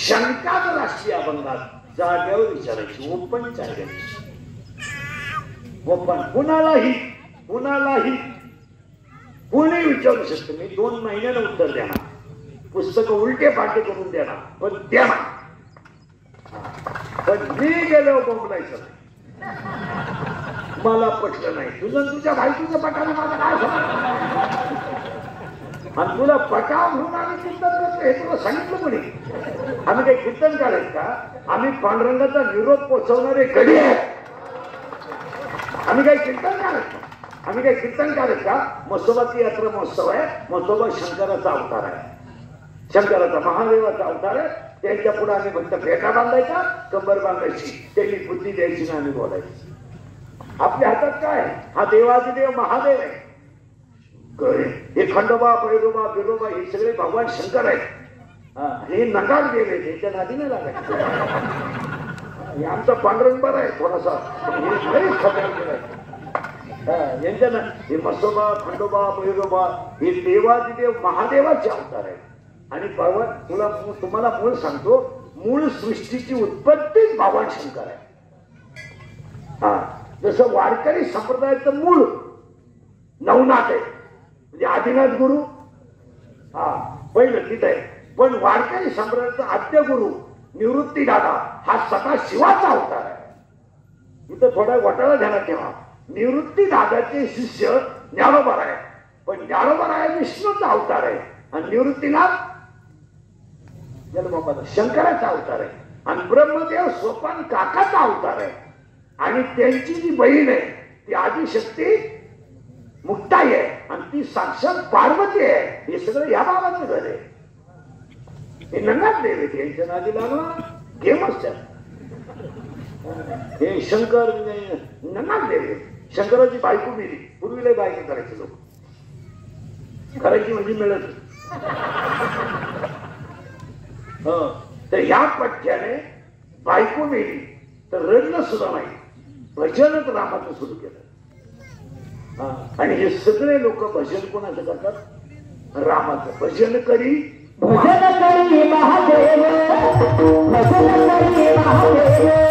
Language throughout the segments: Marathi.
शंका जर असली अभंगात जाग्यावर विचारायची, ओपन चालायची. ओपन कुणालाही कोणी विचारू शकतो. मी 2 महिन्याला उत्तर देणार, पुस्तक उलटे पालटे करून देणार, पण देणार. पण मी गेलो बोंबलायचं नाही. मला पटलं नाही. तुझ्या बायकोचं पटायला माझं काय समज. आणि तुला पटाव म्हणून आम्ही कीर्तन करतो हे तुला सांगितलं कोणी? आम्ही काही कीर्तन करायचं का? आम्ही पांडुरंगाचा निरोप पोचवणारे गडी आहेत. आम्ही काही कीर्तन करायचं? आम्ही काही कीर्तन करायचं का? म्हसोबाची यात्रा महोत्सव आहे. म्हसोबा शंकराचा अवतार आहे, शंकराचा महादेवाचा अवतार आहे. त्यांच्या पुढे आम्ही फक्त फेटा बांधायचा, कंबर बांधायची, त्यांनी बुद्धी द्यायची ना आम्ही बोलायची. आपल्या हातात काय? हा देवाधिदेव महादेव आहे. हे खंडोबा, पैरोबा, बिरोबा हे सगळे भगवान शंकर आहेत. हे नकार देवे त्यांच्या नादी नाही लागायचे. आमचा पांडुरंग बरा आहे थोडासा, यांच्या ना हे मसोबा, खंडोबा, पैरोबा हे देवाधिदेव महादेवाचे अवतार आहेत. आणि भगवान तुम्हाला मूळ सांगतो, मूळ सृष्टीची उत्पत्तीच भगवान शंकर आहे. जसं वारकरी संप्रदायाचं मूळ नवनाथ आहे, म्हणजे आदिनाथ गुरु पहिलं तिथं आहे. पण वारकरी संप्रदायाचा आद्य गुरु निवृत्ती दादा हा सदा शिवाचा अवतार आहे. इथं थोडा घोटाळा ध्यानात ठेवा. निवृत्ती दादाचे शिष्य ज्ञानोबा आहे, पण ज्ञानोबा आहे विष्णूचा अवतार आहे. आणि निवृत्तीनाथ जन्मबाबा शंकराचा अवतार आहे. आणि ब्रह्मदेव सोपान काकाचा अवतार आहे. आणि त्यांची जी बहीण आहे ती आदिशक्ती मुक्ताई आहे, आणि ती साक्षात पार्वती आहे. हे सगळं या बाबाचं घर आहे. हे नंगात देव आहे, त्यांच्या नादी लागणार गेमच त्या. हे शंकर नंगात देव आहे. शंकराची बायको मिली, पूर्वीला बायको करायचे लोक, करायची म्हणजे मिळत. तर या पट्ट्याने बायको मिली तर रडलं सुद्धा नाही, भजनच रामाचं सुरू केलं. आणि हे सगळे लोक भजन कोणाचं करतात? रामाचं. भजन करी महादेव, भजन करी महादेव,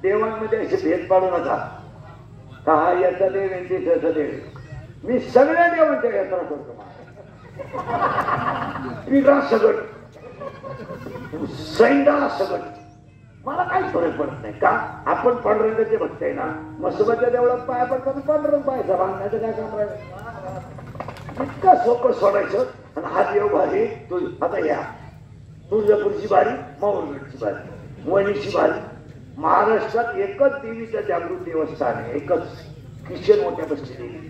देवांमध्ये असे भेद पाडू नका. हा याचा देव यांची त्याचा देव. मी सगळ्या देवांच्या यात्रा करतो. पिढा सगट, सैंदाला सगट, मला काही फरक पडत नाही. का? आपण पांडुरंगाचे भक्त आहे ना. मसोबाच्या देवळात पाया पडतात, पांडुरंग पाहायचा, बांधण्याचं काय काम राहिलं? इतकं सोपं सोडायचं. आणि हा देव भारी. आता या तुळजापूरची बारी, माऊरगडची बारी, वणीची बारी. महाराष्ट्रात एकच देवीचं जागृत देवस्थान आहे, एकच. किशन मोठ्या बसली देवी.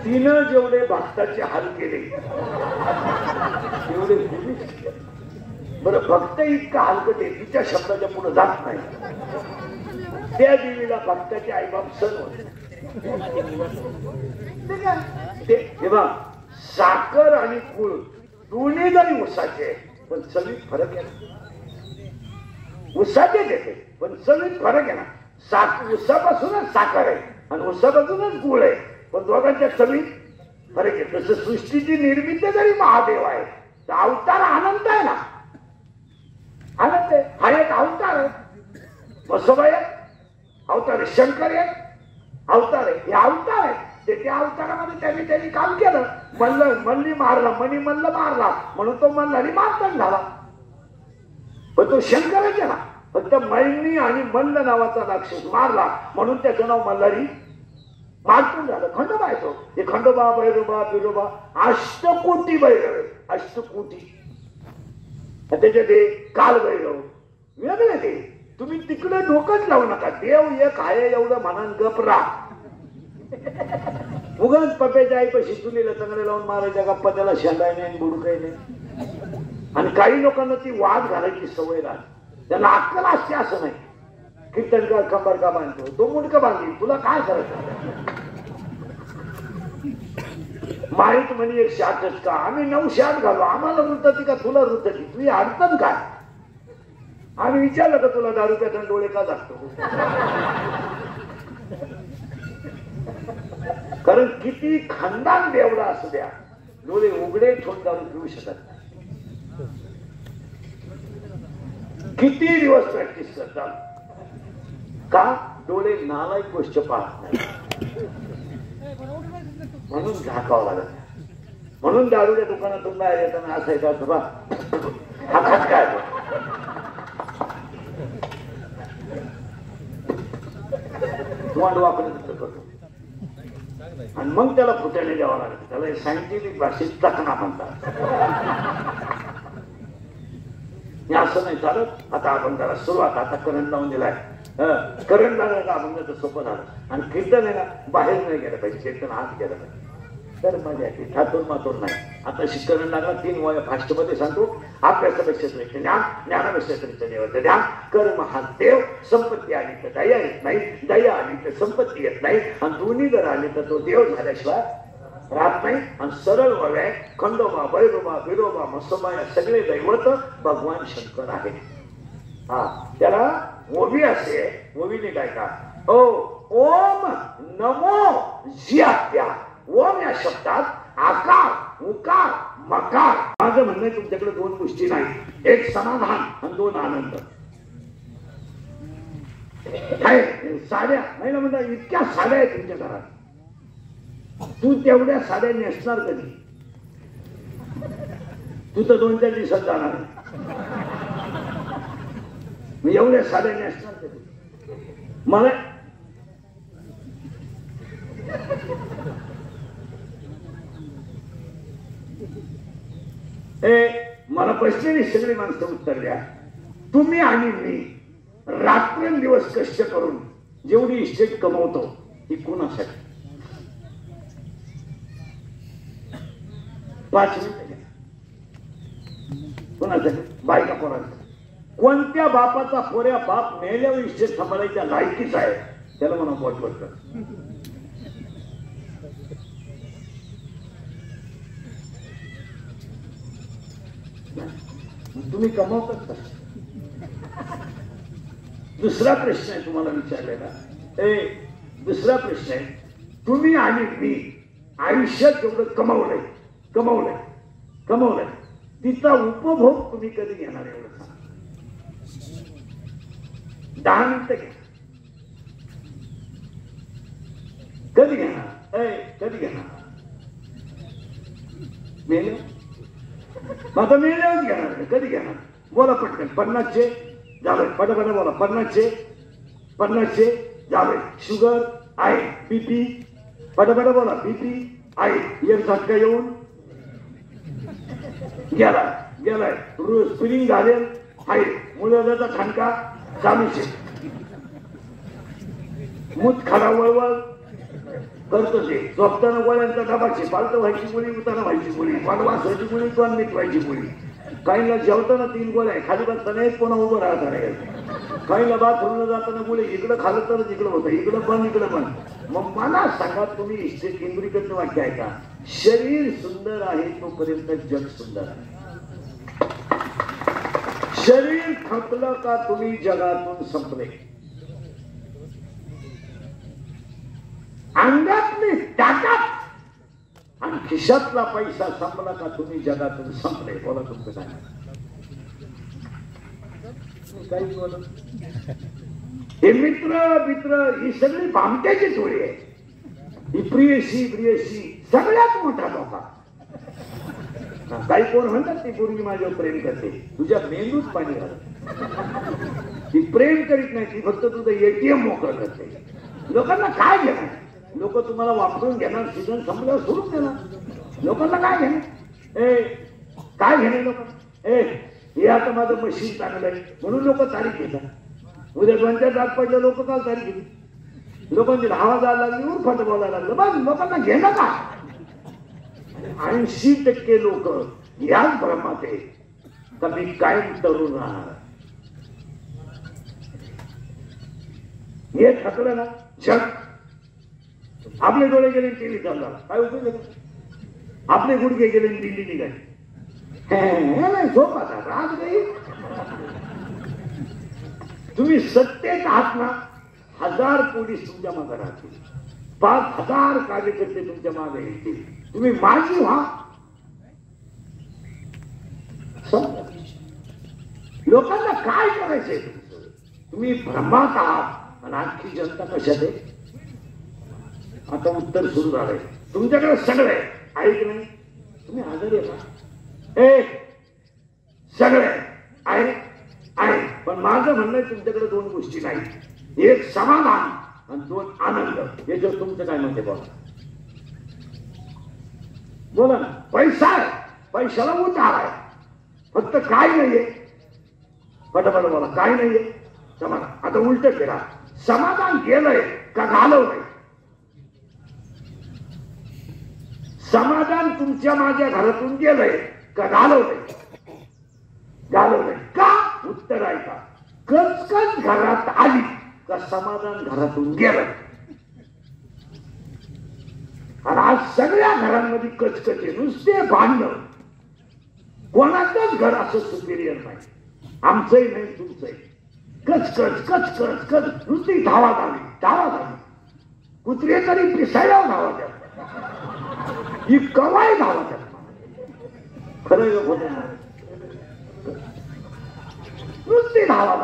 तिनं जेवढे भक्ताचे हाल केले तेवढे बरं भक्त इतका हलकट आहे, तिच्या शब्दाच्या पुढे जात नाही. त्या देवीला भक्ताचे आईबाप सण होते. तेव्हा साखर आणि गुळ दोन्ही जरी उसाचे, पण चवीत फरक आहे ना. उसाचे देते पण चवीत फरक आहे ना. उसापासूनच साखर आहे आणि उसापासूनच गुळ आहे, पण दोघांच्या चवीत फरक आहे. तसं सृष्टीची निर्मिती जरी महादेव आहे, तर अवतार अनंत आहे ना. आनंद आहे. हा एक अवतार आहे. बसोबा एक अवतार आहे, शंकर एक अवतार आहे. हे अवतार आहे. त्या अवतारामध्ये त्यांनी काम केलं. मल्ली मारला, मणी मल्ल मारला म्हणून तो मल्हारी मारताच झाला. पण तो शंकरच आहे ना. फक्त मळणी आणि मल्ल नावाचा राक्षस मारला म्हणून त्याचं नाव मल्हारी मारतून झालं. खंडोबा आहे तो. हे खंडोबा, भैरोबा, बिरोबा अष्टकोटी भैरव, अष्टकोटी. त्याच्यात ते काल भैरव वेगळे. ते तुम्ही तिकडे डोकंच लावू नका. देव एक आहे एवढं म्हणान गपरा. उगाच पप्याच्या आईपाशी चुलीला चांगले लावून मारायच्या गप्पा, त्याला शेंदाय नाही बुडू काही नाही. आणि काही लोकांना ती वाद घालायची सवय राहते. त्याला अक्कल असते असं नाही. कीर्तनकार कंबर का बांधतो, तो मुंडक बांधली, तुला काय करायचं. माहित म्हणे 108 का आम्ही 908 घालू, आम्हाला रुतती का तुला रुतती, तुझी अडचण काय. आम्ही विचारलं का तुला दारू प्यायचा डोळे का लागतो. कारण किती खानदान बेवडा असू द्या, डोळे उघडे ठेवून दारू पिऊ शकत नाही. किती दिवस प्रॅक्टिस करतात का, डोळे नालायक गोष्ट पाहत नाही म्हणून झाकावं लागत. म्हणून दारूच्या दुकानातून बाहेर येताना असायचा बा हातात काय तोंड वाकडं करतो आणि मग त्याला फुट्याने द्यावं लागतं. त्याला सायंटिफिक भाषेत चकना म्हणतात. असं नाही चालत. आता आपण त्याला सुरुवात, आता करंट लावून दिलाय. करंट लागलं का आपण त्याचं सोपं झालं. आणि कीर्तन आहे ना, बाहेर नाही गेलं पाहिजे, कीर्तन आत गेलं पाहिजे. तर मजा येते. ठातूर मातूर नाही. आता शिकरण लागला 3 वय फास्ट मध्ये सांगतो. अभ्यासापेक्षा श्रेष्ठ ज्ञान, ज्ञानापेक्षा श्रेष्ठ देवाचं ध्यान. कर्म हा देव, संपत्ती आली तर दया येत नाही, दया आली तर संपत्ती येत नाही. आणि दोन्ही जर आले तर तो देव झाल्याशिवाय राहत नाही. आणि सरळ वय खंडोबा, भैरोबा, बिरोबा, मसोबा या सगळे दैवत भगवान शंकर आहे. हा, त्याला ओवी असते. ओवीने काय का ओम नमो जियात्या. ओम या शब्दात आकार, उकार, मकार. माझं म्हणणं आहे तुमच्याकडे 2 गोष्टी नाही, एक समाधान आणि 2 आनंद. साड्या महिला म्हणतात इतक्या साड्या आहेत तुमच्या घरात, तू तेवढ्या साड्या नेसणार कधी. तू तर 2-4 दिवसात जाणार. मी एवढ्या साड्या नेसणार कधी. मला मला बसलेली सगळी माणसं उत्तर द्या. तुम्ही आणि मी रात्रंदिवस कष्ट करून जेवढी इस्टेट कमवतो ती कोणासाठी. 5 मिनिटं कोणासाठी. बायका पोरांसाठी. कोणत्या बापाचा पोऱ्या बाप मेल्यावर इस्टेट सांभाळायच्या लायकीच आहे त्याला म्हणा बोट कर. तुम्ही कमावतात का. दुसरा प्रश्न आहे तुम्हाला विचारलेला. दुसरा प्रश्न आहे, तुम्ही आणि मी आयुष्यात जेवढं कमवलंय तिचा उपभोग तुम्ही कधी घेणार एवढं सांगा. 10 मिनिटं घ्या. कधी घेणार. मेले माझा मेल्यावर घेणार. कधी घेणार बोला पटकन. 50चे झाले. पटापट बोला. 50चे झाले. शुगर आहे, बीपी पटापट बोला. बीपी आहे, एक झटका येऊन गेलाय. रोज स्प्रिंग झालेल आहे. मुलाचा ठणका चालूच आहे. मूत खाला वळवळ करतो ते. झोपताना गोळ्यांचा डबाची, पालत व्हायची गोळी, उताना व्हायची गोळी, वाढवासाची गोळी, पण मीठ व्हायची गोळी. काहींना जेवताना 3 गोळ्या, खाली बसताना एक पुन्हा उभं राहत राहायचं. काहींना बाथरूमला जाताना गोळी, इकडं खालं तरच इकडं होतं, इकडं पण. मग मला सांगा तुम्ही इष्ट केंद्रीकडनं वाक्य आहे का. शरीर सुंदर आहे तोपर्यंत जग सुंदर आहे. शरीर थकलं का तुम्ही जगातून संपले. अंगातली ताकद आणि खिशातला पैसा संपला का तुम्ही जगातून संपले. बोला तुमचं काय. काही बोल हे मित्र ही सगळी भामट्याची टोळी आहे. ही प्रियशी सगळ्यात मोठा धोका. काही कोण म्हणतात ती पूर्वी माझ्यावर प्रेम करते, तुझ्या मेंदूत पाणी घालत. ती प्रेम करीत नाही, ती फक्त तुझं एटीएम मोकळं करते. लोकांना काय घेणार? लोक तुम्हाला वापरून घेणार, सीझन संपल्यावर सोडून देणार. लोकांना काय घेणार? काय घेणे लोक? हे आता माझं मशीन चांगलं आहे म्हणून लोक तारीख घेतात. उद्या 2-4 दात पडले लोक काल तारीख घेतली. लोकांची धावा जायला लागली, उरफाट बोलायला लागलं, बस लोकांना घेणं का? 80% लोक याच भ्रमात आहे का मी कायम तरुण राहणार. हे थकलं ना जग. आपले डोळे गेले टीव्ही चालला, काय उपयोग आहे? आपले गुडघे गेले दिल्ली निघाली. नाही झोप आता रात गई. तुम्ही सत्तेत आहात ना, 1000 पोलीस तुमच्या मागे राहतील, 5000 कार्यकर्ते तुमच्या मागे येतील. तुम्ही माझी व्हा. लोकांना काय करायचंय तुमचं? तुम्ही भ्रमात आहात आणि आणखी जनता कशात आहे? आता उत्तर सुरू झालंय. तुमच्याकडे सगळं आहे की नाही? तुम्ही आजारी आहे का? सगळं आहे. पण माझं म्हणणं आहे तुमच्याकडे 2 गोष्टी नाही. एक समाधान आणि 2 आनंद. याच्यावर तुमचं काय म्हणते बोला? बोला ना. पैसा आहे, पैशाला उतार आहे, फक्त काय नाहीये? पटापट बोला. काय नाहीये? समाधान. आता उलट फिरा. समाधान गेलंय का घालवलंय? समाधान तुमच्या माझ्या घरातून गेलंय का घालवलंय? घालवलंय का? उत्तर आहे का? कचकच घरात आली का समाधान घरातून गेलं? आणि आज सगळ्या घरांमध्ये कचकचे, नुसते भांडण. कोणाचंच घर असं सुपिरियर नाही. आमचंही नाही, तुमचंही. कच नुसती धावा धावी. कुत्रे तरी पिसायला धावा द्या, ही कवाय धावा द्या. खरं होत नुसती धावा.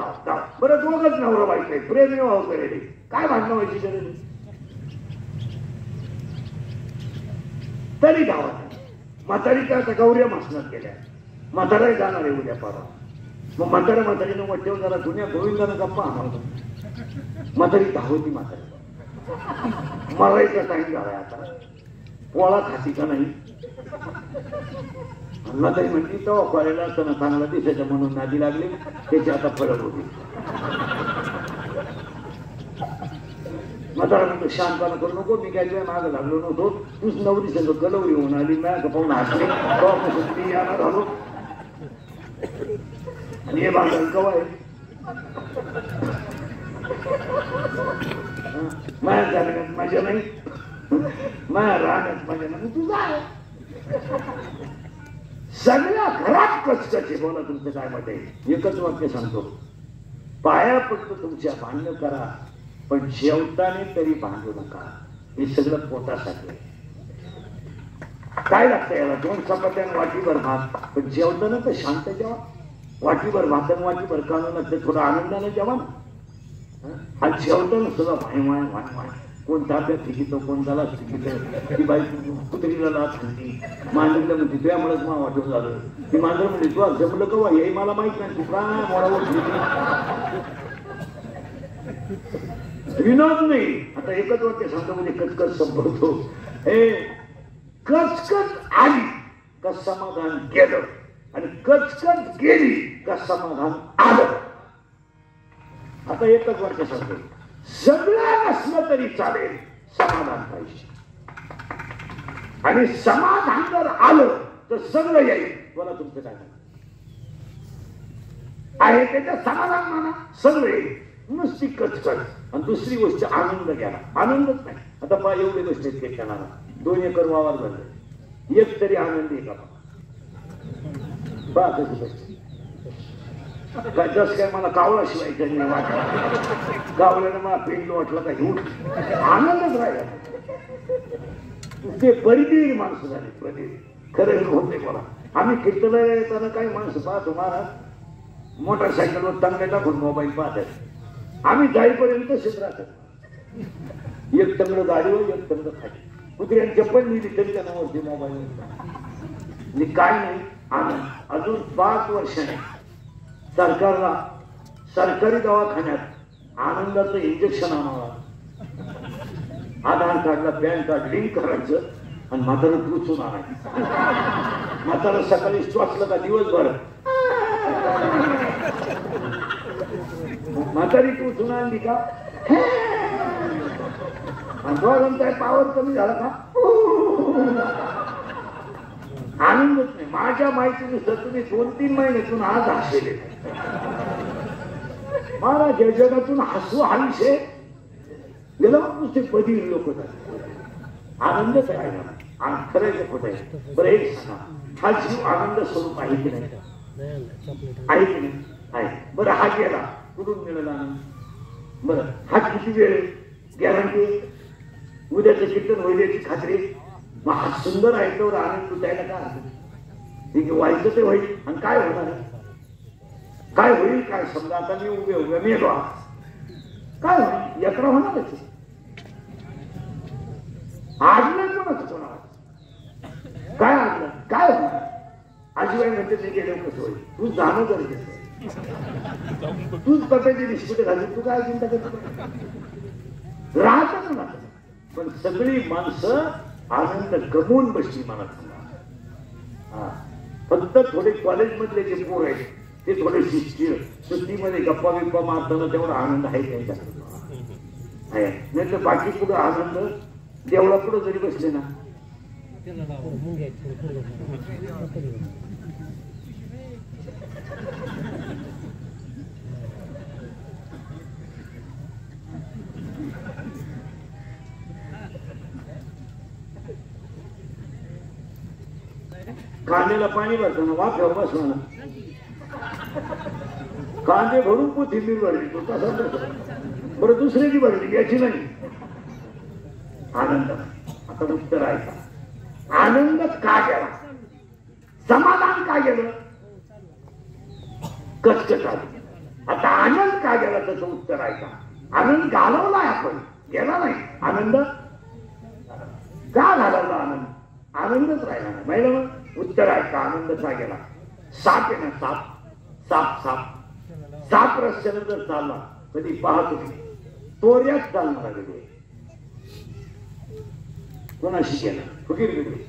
बरं दोघच नवरा बाईक नाही, प्रेम व्हावं करेल, काय भांडणं व्हायची गरज? तरी धावा. म्हातारीच्या आता गौऱ्या मासनात गेल्या. म्हातारा जाणार आहे उद्या परवा. मग म्हातारीनं वाटेव जरा जुन्या गोविंदानं गप्पा आम्हाला. म्हातारी धावती. म्हातारी मरायचा टाइम झालाय आता. पोळा खाती का नाही? म्हातारी म्हणली तो कॉलेजला असताना चांगला दिसायचा म्हणून नादी लागली, त्याची आता फरक होती. म्हातारा म्हणतो शांतपणा करू नको, मी काय मागं लागलो नव्हतो, तूच नवरी संग गलवरी होऊन आली, मॅ पाहून हसले, मी यायला झालो. आणि हे भांडण कवा आहे? माया जाण्यात माझ्या नाही, माया राहण्यात माझ्या नाही. तुझा आहे सगळ्या घरात कचकचे. बोला तुमचं काय मत आहे? एकच वाक्य सांगतो. पाया पडतो तुमच्या, भांडण करा, पण जेवताने तरी भांडू नका. हे सगळं पोटासाठी. काय लागतं याला? 2 चपात्यान वाटीभर भात, पण जेवताना तर शांत जेवा. वाटीभर भात वाटीभर काढून नसते, थोडं आनंदाने जेवा ना. हा जेवताना सुद्धा वाय कोण ताब्यात शिकितो, कोण त्याला शिकितो. ती बाई कुत्रीला लाच म्हणती, मांजरीला म्हणते तुझ्यामुळेच मला वाटून झालं. ती मांजर म्हणते तू जमलं कवा हे मला माहित नाही, तू काय मोडावर विनोद नाही. आता एकच वाक्य सांगतो म्हणजे कचकच संपवतो. कचकच आली का समाधान गेलं, आणि कचकच गेली का समाधान आलं. आता एकच वाक्य सांगतो. सगळं नसलं तरी चालेल, समाधान पाहिजे. आणि समाधान जर आलं तर सगळं येईल. बोला तुमचं काय आहे? त्याचं समाधान माना, सगळं येईल. नुसती कचकच. आणि दुसरी गोष्ट आनंद घ्यायला. आनंदच नाही. आता पहा एवढी गोष्ट आहेत घेताना 2 एकर वावर झालं, एक तरी आनंद आहे का? पहा कशी गोष्ट काय. जस काय मला कावळा शिवायचा नाही वाटलं, कावल्यानं मला पेंड वाटलं का घेऊन आनंदच राहिला. ते परिदेवी माणसं झाले, परिदेवी. खरं होते बोला. आम्ही कीर्तनाला येताना काही माणसं पाहतो, महाराज मोटरसायकलवर तंगडे टाकून मोबाईल पाहतात. आम्ही जाईपर्यंत तसेच राहतात. एक तंगड गाडीवर, एक तंगड खाली. कुत्र्याने चप्पल लिहिली तरी त्यांनावरती मोबाईल. काय नाही आनंद. अजून 5 वर्षाने सरकारला सरकारी दवाखान्यात आनंदाचं इंजेक्शन आणावं. आधार कार्डला पॅन कार्ड लिंक करायचं आणि म्हातारा टुचून आणायचं. म्हातारा सकाळी श्वासलं का दिवसभर म्हातारी टुचून आणली का आणि पावर कमी झाला का आनंदच नाही. माझ्या माहितीनुसार तुम्ही 2-3 महिन्यातून आज हसले. महाराज या जगातून हसू हा विषय गेला. नुसते बधीर लोक आनंदच आहे ना. खरंच खोट आहे. बरं एक सांगा, हा जीव आनंद स्वरूप आहे की नाही? आहे की नाही? आहे. बरं हा गेला, कुठून मिळाला आनंद? बरं हा किती वेळ गॅरंटी? उद्याचं कीर्तन होईल खात्री. मग हा सुंदर आहे तर आनंद लुटायला काय ठीक व्हायचं ते होईल. आणि काय होणार? काय होईल? काय समजा आता मी उभे मेलो, काय होईल? यात्रा होणारच. आगलं कोणाचं कोणाला काय आगलं काय होणार? आजीबाई म्हणते ते गेले कसं होईल? तू जाणं गरजेचं आहे. तूच कप्याची निष्पत्ती घालून तू काय चिंता करतो? राहत ना. पण सगळी माणसं आनंद गमवून बसली. मला सांगा, फक्त थोडे कॉलेज मधले जे पोर आहेत ते थोडे सुट्टीमध्ये गप्पा बिप्पा मारताना तेवढा आनंद आहे त्यांच्या. नाही तर बाकी पुढे आनंद देवळा पुढे जरी बसले ना कांद्याला पाणी भरताना वाफ्यावर बसवा. कांदे भरून कोथिंबीर भरली तो तसा. बरं दुसऱ्याची भरली याची नाही. आनंद. आता उत्तर आहे का? आनंद का गेला? समाधान का गेलं? कचकच आली. आता आनंद का गेला त्याचं उत्तर आहे का? आनंद घालवलाय आपण, गेला नाही. आनंद का घालवला? आनंद आनंदच राहिला नाही. माहिती मग उत्तर आहे का? आनंद का गेला? साप आहे ना, साप साप साप साप रस्त्यानं जर चालला कधी पाहतो तोऱ्यात चालणारा वेगळे कोणाशी गेला फुकीर वेगळे.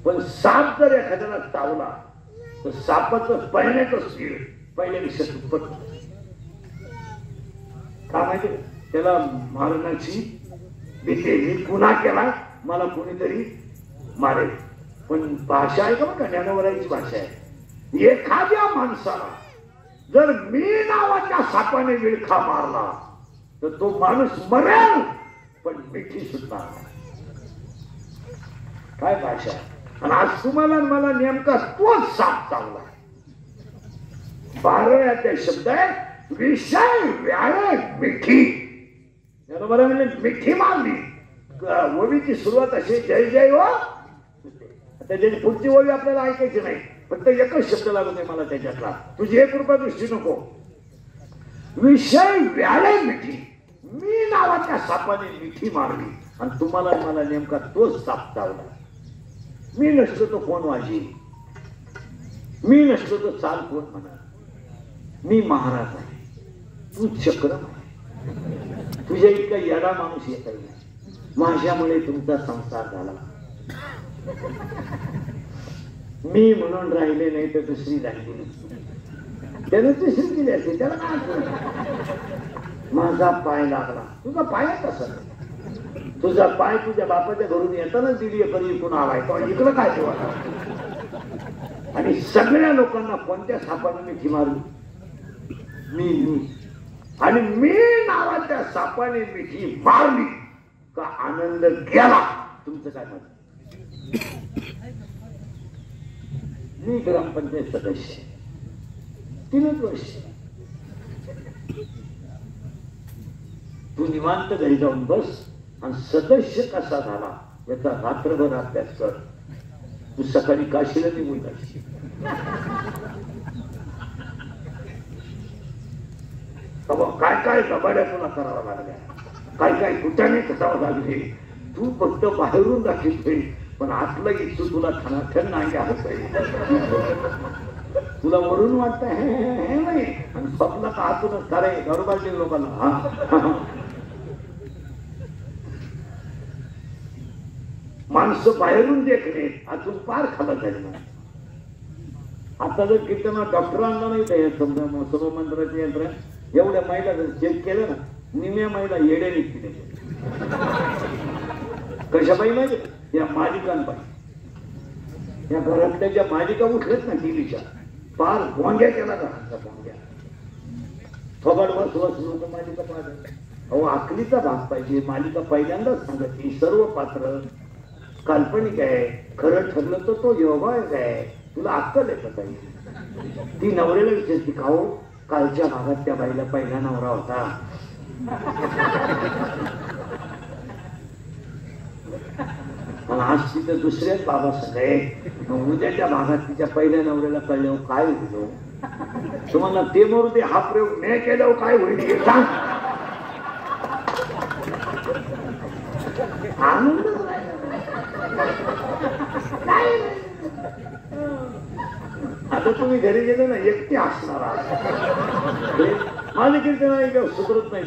पण साप जर एखाद्याला चावला तर सापाचं पळण्याचं स्पीड पहिल्यापेक्षा दुप्पट. का माहिती? त्याला मारण्याची भीती. मी गुन्हा केला, मला कोणीतरी मारेल. पण भाषा आहे का बघा, ज्ञानोबरायची भाषा आहे. एखाद्या माणसाला जर मी नावाच्या सापाने विळखा मारला तर तो माणूस मरेल पण मिठी सुटणार. काय भाषा? आणि आज तुम्हाला मला नेमका तोच साप चावला. 12व्या त्या शब्द आहे विषय व्याळे मिठी. ज्ञानोबराय म्हणजे मिठी मारली. ओवीची सुरुवात अशी जय जय हो. त्याची पुढची ओवी आपल्याला ऐकायची नाही. फक्त एकच शब्द लागू नये मला त्याच्यातला. तुझी 1 रुपया दृष्टी नको. विषय व्याळे मिठी. मी नावाच्या सापाने मिठी मारली आणि तुम्हाला मला नेमका तोच साप चावला. मी नसलो तो कोण वाजी? मी नसलो तो चाल कोण म्हणा? मी महाराज आहे, तू चक्रम आहे. तुझ्या इतका येडा माणूस येत नाही. माझ्यामुळे तुमचा संसार झाला. मी म्हणून राहिले नाही तर दुसरी राहिली. त्यानं दुसरी केली असते. त्याला काय? माझा पाय लागला. तुझा पाय कसा? तुझा पाय तुझ्या बापाच्या घरून येतानाच दिली परी इकडून आलाय तो इकडं काय ठेवा? आणि सगळ्या लोकांना कोणत्या सापाने मिठी मारली? मी. आणि मी नावाच्या सापाने मिठी मारली का आनंद गेला? तुमचं काय मत? मी ग्रामपंचायत सदस्य 3 वर्ष. तू निवांत घरी जाऊन बस आणि सदस्य कसा झाला याचा रात्रभर अभ्यास कर. तू सकाळी काशीला निघून जाशील. काय काय कबाड्या तुला करावं लागल्या, काय काय कुठ्याने कटावं लागले. तू फक्त बाहेरून दाखवतोय पण आतलं इच्छू तुला ठणाठण नाही घ्यायला पाहिजे. तुला वरून वाटत हे नाही आणि स्वप्न का आतूनच खरे गरबाचे लोकांना. माणसं बाहेरून देखणे आतून पार खाला जाईल. आता जर कीर्तना डॉक्टरांना नाही ते सर्व मंत्राचे यंत्र एवढ्या महिला जर चेक केलं ना, निम्या महिला येड्या निघतील. कशापाई माहिती? या मालिकांपाई. या घरातल्या ज्या मालिका उठलेत ना टीव्हीच्या, पार भोंग्या केला घरातल्या भोंग्या. थोबाड बस लोक मालिका पाहतात. अहो आकलीचा भाग पाहिजे. मालिका पहिल्यांदाच सांगते सर्व पात्र काल्पनिक आहे, खरं ठरलं तर तो योगायोग आहे. तुला अक्कल आहे का काही? ती नवऱ्याला विचारती का हो कालच्या भागात त्या बाईला पहिला नवरा होता. आज तिथं दुसऱ्याच बाबा सगळे उद्याच्या भागात तिच्या पहिल्या नवऱ्याला कळल्यावर काय होईल? तुम्हाला ते मरू दे, हा प्रयोग मी केल्यावर काय होईल हे सांग. आनंद आता तुम्ही घरी गेले ना एकटे असणार आहात. माझे कीर्तन सुधरत नाही.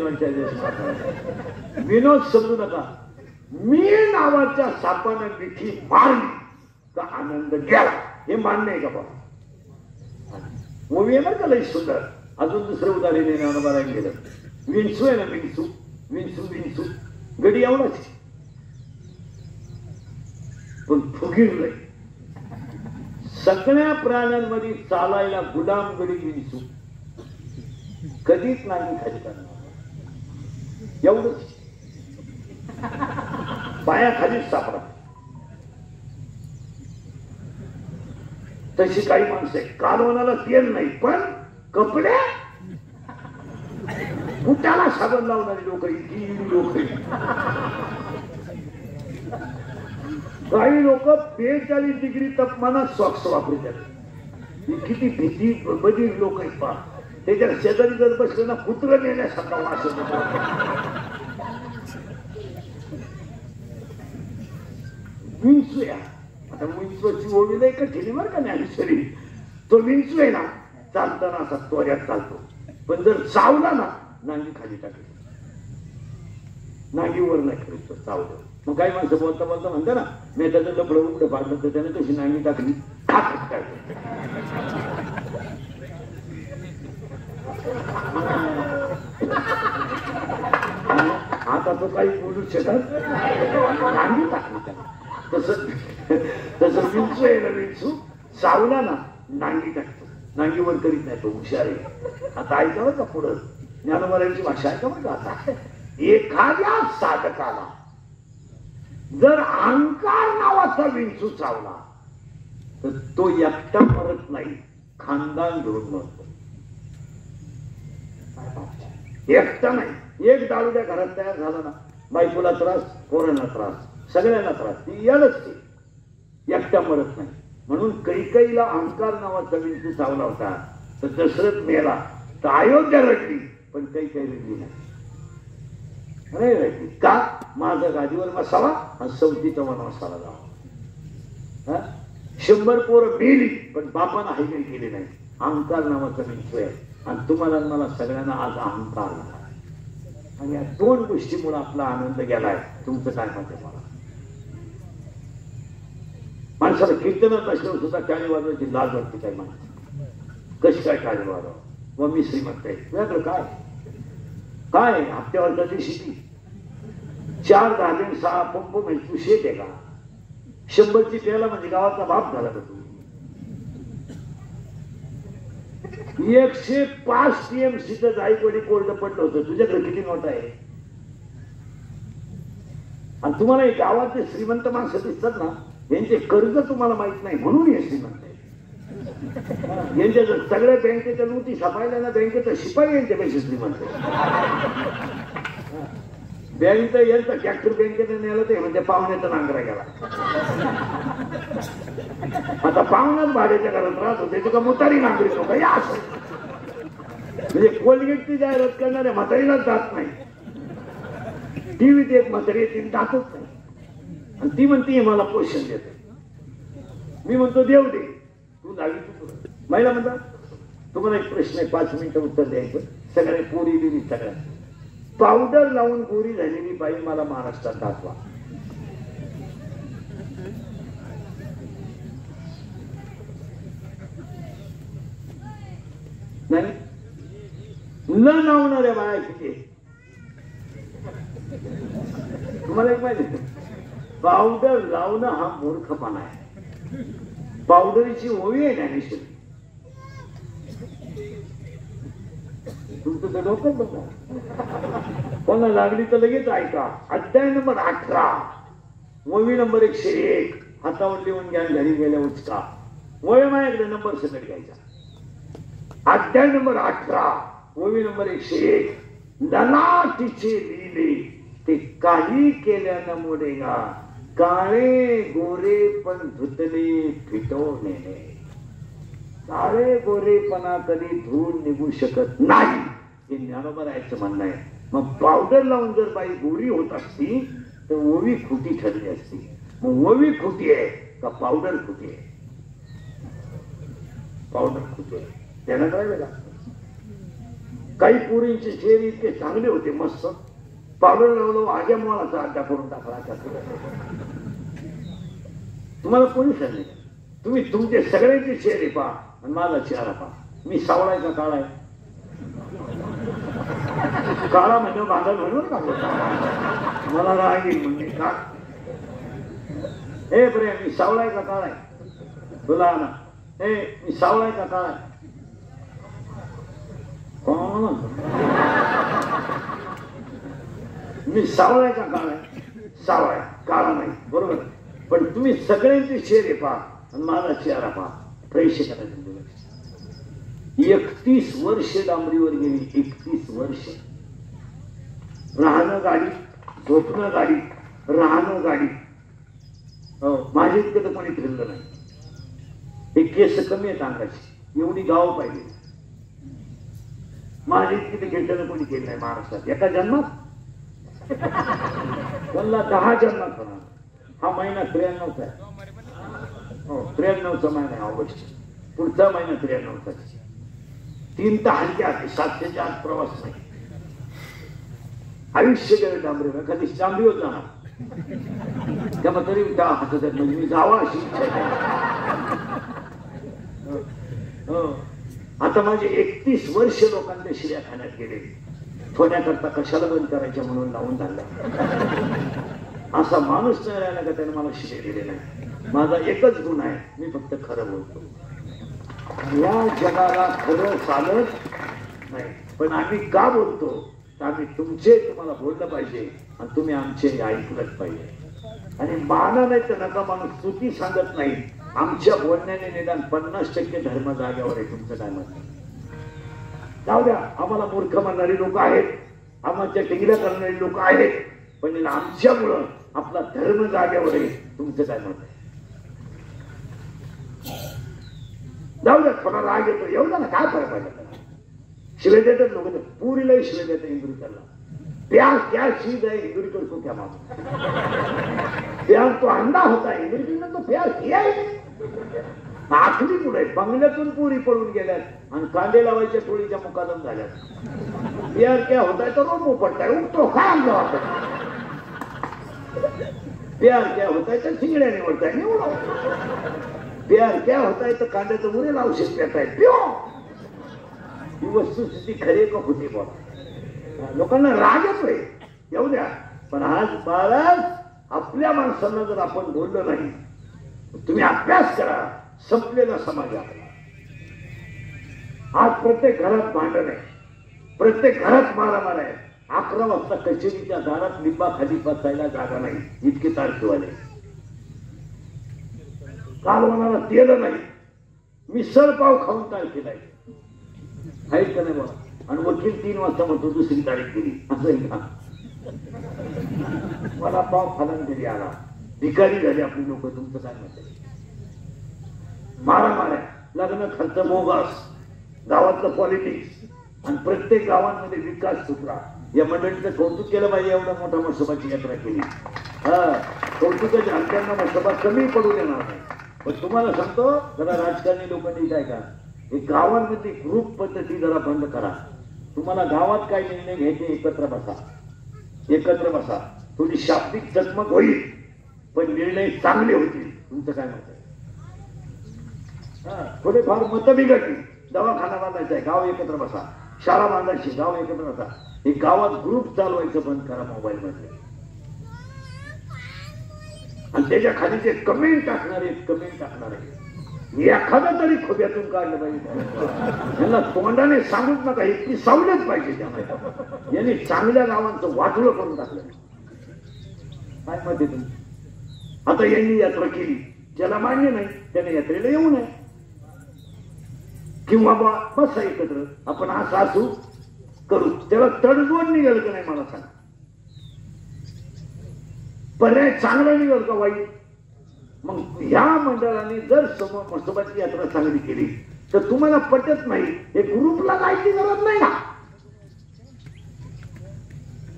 विनोद समजू नका. मी नावाच्या सापानं मिठी मारली तर आनंद गेला हे मान्य आहे का बाबा? मूवी आहे ना का लई सुंदर. अजून दुसरं उदाहरण देण्याला गेलं. विंचू आहे ना, विंचू विंचू विंचू गडी एवढाच पण फुगीरलंय. सगळ्या प्राण्यांमध्ये चालायला गुलाम गडी विंचू कधीच नाही खाली करणार. एवढंच पायाखालीच सापडा. तशी काही माणसं आहे कालवणाला तेल नाही पण कपडे बुटाला साबण लावणारी लोक, लोक. काही लोक 42 डिग्री तापमानात सॉक्स वापरतात. किती भीती बधीर लोक आहेत पा. त्याच्या शेजारी जर बसले ना कुत्रं नेण्यासारखा वास होतो. विंचू या आता विंचूची ओळी नाही कठीण बरं का ज्ञानेश्वरी. तो विंचू आहे ना चालताना असा त्वऱ्यात चालतो पण जर चावला ना नांगी खाली टाकली. नांगीवर नाही खरं चावलं. मग काही माणसं बोलता बोलता म्हणता ना मी त्याचं लपडं उघडं पाडलं तर त्याने कशी नांगी टाकली. आता तो काही बोलू शकत नांगी टाकली त्याने. तसं विंचू आहे ना, विंचू चावला ना नांगी टाकतो. नांगीवर करीत नाही तो, हुशार आहे. आता ऐकावं का पुढं ज्ञानोबारांची भाषा ऐका बरं का. आता एखाद्या साधकाला जर अहंकार नावाचा विंचू चावला तर तो एकटा मरत नाही, खानदान घेऊन मरतो. एकटा नाही. एक दारूच्या घरात तयार झाला ना, बायकोला त्रास, पोरांना त्रास, सगळ्यांना त्रास. ती यालच ते एकटा मरत नाही. म्हणून कैकेयीला अहंकार नावाचा विंचू चावला होता तर दशरथ मेला तर अयोध्या रडली पण कैकेयी रडली नाही. अरे रडली का? माझा गादीवर बसावा आणि 37 वनवासाला जावा. 100 पोरं मेली पण बापानं हायगरी केली नाही. अहंकार नावाचा विंचू आहे. आणि तुम्हाला मला सगळ्यांना आज अहंकार झाला आणि या 2 गोष्टीमुळे आपला आनंद गेलाय. तुमचं काय मत आहे? मला माणसाला कीर्तनात असल्यावर सुद्धा टाळी वाजवायची लाज वाटते. काय माणसं कशी काय टाळी वाजवा? व मी श्रीमंत आहे वेगळं काय काय हप्त्यावरचा दिवशी 4 धाबे 6 पंप म्हणजे तू शेत आहे का? 100ची प्याला म्हणजे गावाचा बाप झाला का तू? 105 TMCचं जायकवाडी कोर्ट पडलं होतं. तुझ्याकडे किती नोट आहे? आणि तुम्हाला एक गावातले श्रीमंत माणसं दिसतात ना, यांचे कर्ज तुम्हाला माहित नाही म्हणून हे श्रीमंत आहे. यांच्या जर सगळ्या बँकेच्या नोटी छापायला ना बँकेचा शिपाई यांच्यापेक्षा श्रीमंत आहे. बँक यांचा ट्रॅक्टर बँकेने नेलं ते म्हणजे पाहुण्याचा नांगरा गेला. आता पाहुणाच भाड्याच्या घरात राहत होते तुका मुतारी नांगरी नको या असं. म्हणजे कोलगेटची जाहिरात करणाऱ्या म्हातारीलाच जात नाही. टीव्हीत एक म्हातारी येते जातच नाही आणि ती म्हणते मला पोषण देते. मी म्हणतो देव दे, तू लावी तू. महिला म्हणतात तुम्हाला एक प्रश्न आहे, 5 मिनिटं उत्तर द्यायचं. सगळे पोरी बिरी सगळ्या पावडर लावून गोरी झालेली बाई मला महाराष्ट्रात दाखवा. नाही न लावणाऱ्या बाया किती तुम्हाला एक माहिती, पावडर लावणं हा मूर्खपणा आहे. पावडरीची ओवी आहे ज्ञानेश्वरी. तुमचं तर डोकं बघा, कोणा लागली तर लगेच ऐका. अध्याय नंबर 18 ओवी नंबर 101 हातावर लिहून घ्या, घरी गेल्या उचका. ओवी माझ्याकडे नंबर सगळं घ्यायचा. अध्याय नंबर 18 ओवी नंबर 101 ललाटीचे लिहिले ते काही केल्यानं मोडेगा, काळे गोरे पण धुतले फिटवणे. काळे गोरेपणा कधी धुवून निघू शकत नाही हे ज्ञानोबरायचं म्हणणं आहे. मग पावडर लावून जर बाई गोरी होत असती तर ओवी खोटी ठरली असती. मग ओवी खोटी आहे का पावडर खोटी आहे? पावडर खोटी आहे. त्याला काय वेगळा. काही पोरींचे चेहरे इतके चांगले होते मस्त, पावडर लावलं आग्या मोळाचा अड्डा करून टाकला. तुम्हाला कोणी सांगितलं? तुम्ही तुमचे सगळ्यांचे चेहरे पहा आणि माझा चेहरा पहा. मी सावळा आहे का काळा आहे? काळा म्हणजे बांधा म्हणून का मला राग येईल म्हणजे का? हे प्रेम मी सावळा आहे का काळा आहे? तुला ना हे मी सावळा आहे का काळा आहे? कोण मी सावळा आहे का काळा आहे? सावळा आहे, काळा नाही, बरोबर. पण तुम्ही सगळ्यांचे चेहरे पहा आणि माझा चेहरा पहा. प्रेक्षकाला 31 वर्ष डांबरीवर गेली. 31 वर्ष राहणं गाडी, झोपणं गाडी, राहणं गाडी. माझ्या इतकं तर कोणी फिरलं नाही. हे केस कमी आहेत अंगाची, एवढी गाव पाहिजे. माझ्या इतकी तर खेळताना कोणी केलं नाही महाराष्ट्रात. एका जन्मात कोणला 10 जन्मात होणार. हा महिना 93चा आहे. हो 93चा महिना आहे ऑगस्ट. पुढचा महिना 93चा. 3 तर हलक्या आहे, 700च्या आत प्रवास नाही. आयुष्य गेलं डांबरी. कधी चांबी होत जाणार तेव्हा तरी हसत म्हणजे मी जावा अशी इच्छा. आता माझे 31 वर्ष लोकांच्या शिड्या खाण्यात गेले. थोड्याकरता कशाला बंद करायच्या म्हणून लावून झाला. असा माणूस नाही राहिला का त्याने मला शिडे दिले नाही. माझा एकच गुण आहे, मी फक्त खरं बोलतो. या जगाला खरं चालत नाही. पण आम्ही का बोलतो तर आम्ही तुम्हाला बोललं पाहिजे आणि तुम्ही आमचे ऐकलंच पाहिजे. आणि माना नाही तर नका माणूस चुकी सांगत नाही. आमच्या बोलण्याने निदान 50% धर्म जाग्यावर आहे. तुमचं काय मत? जाऊ द्या, आम्हाला मूर्ख म्हणणारी लोक आहेत, आम्हाला टिंगल्या करणारी लोक आहेत, पण आमच्यामुळं आपला धर्म जाग्यावर आहे. तुमचं काय मत आहे? जाऊ द्या, थोडा राग येतो, येऊ द्या ना, काय फरक पडला त्याला. शिवे देतात लोक, पुरीलाही शिवे देतात इंदुरीकरला. प्यार क्या चीज है इंदुरीकर को क्या मालूम. प्यार तो अंधा होता है, इंदुरीकर तो प्यार किया ही नाही. आखली पुढे बंगल्यातून पुरी पळून गेल्यात आणि कांदे लावायच्या टोळीच्या मुकादम झाल्यात. प्यार क्या होता है तो रोमो पडता है, उठतो काय आमचा वाटत. प्यार क्या होता है तर शिंगड्या निवडताय निवडो. प्यार क्या होता है तर कांद्याचं मुरे लावू शकताय पिओ. ही वस्तुस्थिती खरी का खोटी बोला. लोकांना राग येतोय, येऊ द्या. पण आज महाराज आपल्या माणसांना जर आपण बोललो नाही, तुम्ही अभ्यास करा. संपलेला समाज आपला. आज प्रत्येक घरात भांडण आहे, प्रत्येक घरात मारामार आहे. 11 वाजता कचेरीच्या दारात लिंबा खाली बसायला जागा नाही, इतके तारखेवाले. काल होणारा तेल नाही, मिसळ पाव खाऊन काय केलाय आहेत का नाही बघा. आणि वकील 3 वाजता म्हणतो दुसरी तारीख दिली. असं का? मला पाव फलन तरी आला. भिकारी झाली आपली लोक. तुमचं काय म्हणते? मारा मारा, लग्न खर्च बोगस, गावातलं पॉलिटिक्स, आणि प्रत्येक गावांमध्ये विकास सुधरा. या मंडळीचं कौतुक केलं पाहिजे. एवढा मोठा मसोबाची यात्रा केली. कौतुकाच्या हलक्यांना मसोबा कमी पडू देणार नाही. पण तुम्हाला सांगतो, जरा राजकारणी लोकांनी काय का, हे गावांमध्ये ग्रुप पद्धती जरा बंद करा. तुम्हाला गावात काय निर्णय घ्यायचे, एकत्र बसा, एकत्र बसा. थोडी शाब्दिक चकमक होईल पण निर्णय चांगले होतील. तुमचं काय मत आहे? थोडेफार मतं बिघडली. दवाखाना बांधायचा आहे, गाव एकत्र बसा. शाळा बांधायची, गाव एकत्र बसा. हे गावात ग्रुप चालवायचं बंद करा मोबाईल मध्ये. आणि त्याच्या खाली जे कमेंट टाकणारे एखादा तरी खोब्यातून काढलं पाहिजे. यांना तोंडाने सांगूच नका, इतकी सवलत पाहिजे त्यामुळे. यांनी चांगल्या गावांचं वाटोळं करून टाकलं. काय मत आहे तुम्ही? आता यांनी यात्रा केली, ज्याला मान्य नाही त्याने यात्रेला येऊ नये. किंवा बसा एकत्र, आपण असं असू करू. त्याला तडजोड निघेल का नाही मला सांग. पर्याय चांगला निघेल का वाईट? मग ह्या मंडळाने जर मसोबाची यात्रा चांगली केली तर तुम्हाला पटत नाही, हे ग्रुपला जायची गरज नाही ना.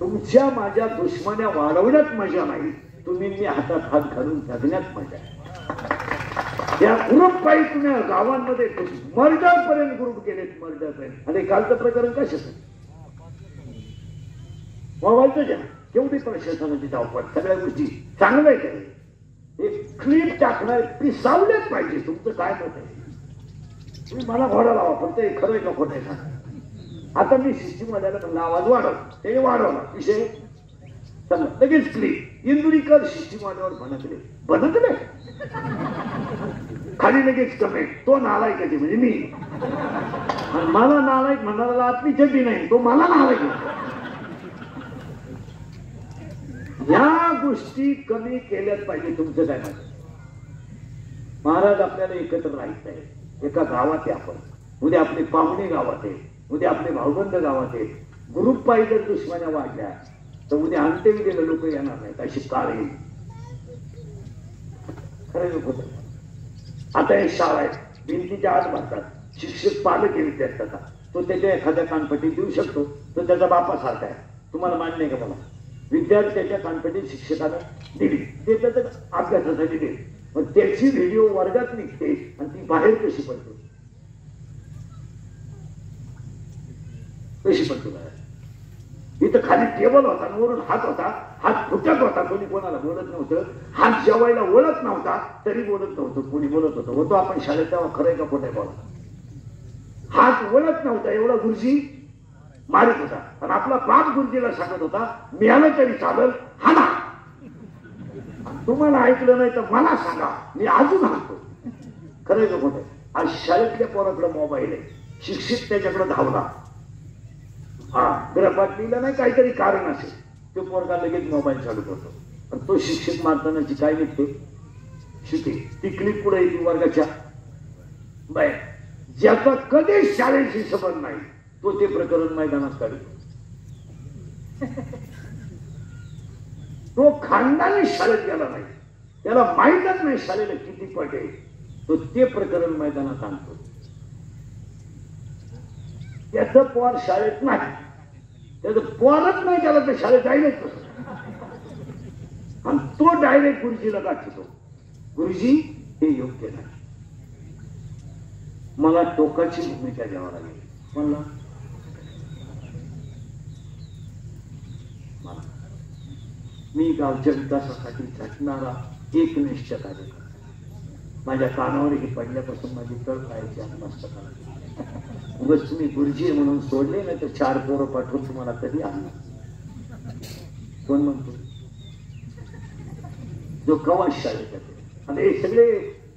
तुमच्या माझ्या दुश्मन्या वाढवण्यात मजा नाही, तुम्ही मी हातात हात घालून जगण्यात मजा आहे. या ग्रुप पायी तुम्ही गावांमध्ये मर्डर पर्यंत ग्रुप केलेत, मर्डर पर्यंत. आणि कालचं प्रकरण कशाचं? मोबाईलचं ज्या केवढी प्रशासनाची धावपळ, सगळ्या गोष्टी चांगल्या आहेत. एक क्लिप टाकणार पिसावलेच पाहिजे. तुमचं काय मत आहे? तुम्ही मला घोडा लावा, पण ते खरंय का खोटं आहे का? आता मी सिस्टीम वाल्याला म्हणलं आवाज वाढव, ते वाढवला विषय समजा, लगेच क्लिप. इंदुरीकर सिस्टीम वाल्यावर भनकले खाली लगेच कमेंट, तो नालायक आहे म्हणजे मी. आणि मला नालायक म्हणाला आपली चटी नाही, तो मला नालायक. या गोष्टी कमी केल्याच पाहिजे. तुमचं काय मत? महाराज आपल्याला एकत्र राहायचं आहे. एका गावात आहे आपण, उद्या आपले पाहुणे गावात आहे, उद्या आपले भाऊबंद गावात आहे. ग्रुप पाहिजे जर दुश्मन्या वाढल्या तर उद्या अंत्यविधीला लोक येणार नाहीत, अशी काळ येईल. खरं होत. आता एक शाळा आहे, भिंतीच्या आत भरतात, शिक्षक पालक आहे विद्यार्थ्याचा, तो त्याच्या एखाद्या कानपट्टीत देऊ शकतो, तो त्याचा बापासारखा आहे. तुम्हाला मान्य आहे का? मला विद्यार्थ्याच्या कानपट्टीत शिक्षकाला दिली, ते त्याच्या अभ्यासासाठी दिली, पण त्याची व्हिडिओ वर्गात निघते आणि ती बाहेर कशी पडते? कशी पडते बाहेर? इथं खाली टेबल होता, वरून हात होता, हात फुटत होता, कोणी कोणाला बोलत नव्हतं. हात जेवायला ओळख नव्हता तरी बोलत नव्हतं, कोणी बोलत होतं. होतो आपण शाळेत तेव्हा, खरंय का खोटं बोला. हात ओळख नव्हता एवढा गुरुजी मारित होता. आणि आपला बाप गुरुजीला सांगत होता, मिळालं तरी चालेल, हाना. तुम्हाला ऐकलं नाही तर मला सांगा, मी अजून हाणतो. खरंय का खोटं? आज शाळेतल्या पोराकडे मोबाईल आहे, शिक्षक त्याच्याकडे धावला. ग्रहात लिहिलं नाही, काहीतरी कारण असेल, तो पोरगा लगेच मोबाईल चालू करतो. पण तो शिक्षक मारतानाची काय निघते? शिके ती क्लिप पुढे येते वर्गाच्या बाय. ज्याचा कधीच शाळेशी संबंध नाही तो ते प्रकरण मैदानात काढतो. तो खानदानी शाळेत गेला नाही, त्याला माहीतच नाही शाळेला किती पट आहे, तो ते प्रकरण मैदानात आणतो. त्याचं पोर शाळेत नाही, त्याचं पोरच नाही, त्याला ते शाळेत जायलाच कसं. आणि तो डायरेक्ट गुरुजीला गाठतो, गुरुजी हे योग्य नाही, मला टोकाची भूमिका द्यावा लागेल. म्हणला मी गावच्या विकासासाठी झटणारा एकनिष्ठ कार्यक्रम. माझ्या कानावर हे पडल्यापासून माझी तळ पाहायची आणि मस्तकाला. उगाच तुम्ही गुरुजी म्हणून सोडले नाही तर 4 पोरं पाठवून तुम्हाला कधी आणणार? कोण म्हणतो? जो कवा शाळेत जाते. आणि हे सगळे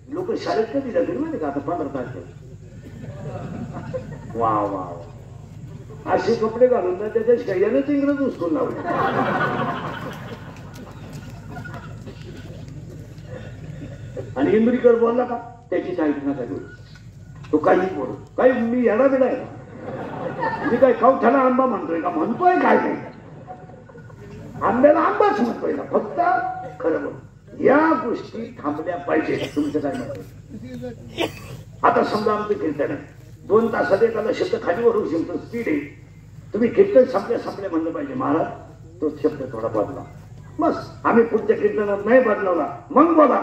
लोक शाळेत कधी जातील माहिती का? आता 15 तारखेला. वा वा वा, असे कपडे घालून ना त्याच्या शैयानेच इंग्रज उचकून लावले. आणि इंदुरीकर बोलला का त्याची ऐकू नका घेऊ. तो काही बोल, काही मी येडा बिडा आहे, मी काय खाऊठाला आंबा म्हणतोय का? म्हणतोय काय नाही, आंब्याला आंबाच म्हणतोय ना, फक्त खरं बोल. या गोष्टी थांबल्या पाहिजे. तुमचं काय म्हणतोय? आता समजा आमचं कीर्तन आहे, 2 तासात एखादा शब्द खाली वरू शकतो, स्पीड आहे. तुम्ही कीर्तन संपल्या म्हणलं पाहिजे महाराज, तो शब्द थोडा बदला. बस आम्ही पुढच्या कीर्तनात नाही बदलवला, मग बोला.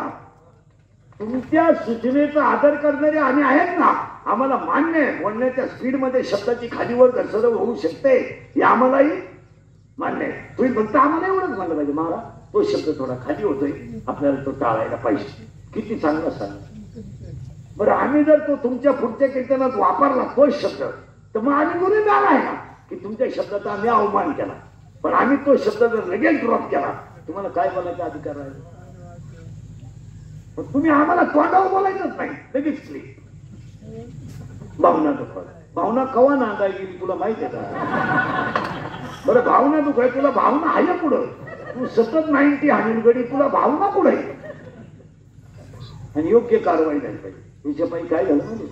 तुमच्या सूचनेचा आदर करणारे आम्ही आहेत ना, आम्हाला मान्य आहे. बोलण्याच्या स्पीड मध्ये शब्दाची खालीवर घसरण होऊ शकते, हे आम्हालाही मान्य आहे. तुम्ही फक्त आम्हाला एवढंच म्हणलं पाहिजे महाराज, तो शब्द थोडा खाली होतोय, आपल्याला तो टाळायला पाहिजे. किती चांगला सांग. बरं आम्ही जर तो तुमच्या पुढच्या कीर्तनात वापरला तोच शब्द, तर मग आम्ही गुन्हेगार आहे ना, की तुमच्या शब्दाचा आम्ही अवमान केला. पण आम्ही तो शब्द जर लगेच ड्रॉप केला, तुम्हाला काय बोलायचा अधिकार आहे? तुम्ही आम्हाला तोंडावर बोलायचंच नाही, लगेच क्लिक. भावना दुखत, भावना कवा नांदाय गेली तुला माहिती आहे का? बरं भावना दुखाय, तुला भावना आहे पुढं, तू सतत 90 हाणील गडी, तुला भावना पुढे. आणि योग्य कारवाई झाली पाहिजे. त्याच्या पायी काय झालं म्हणजे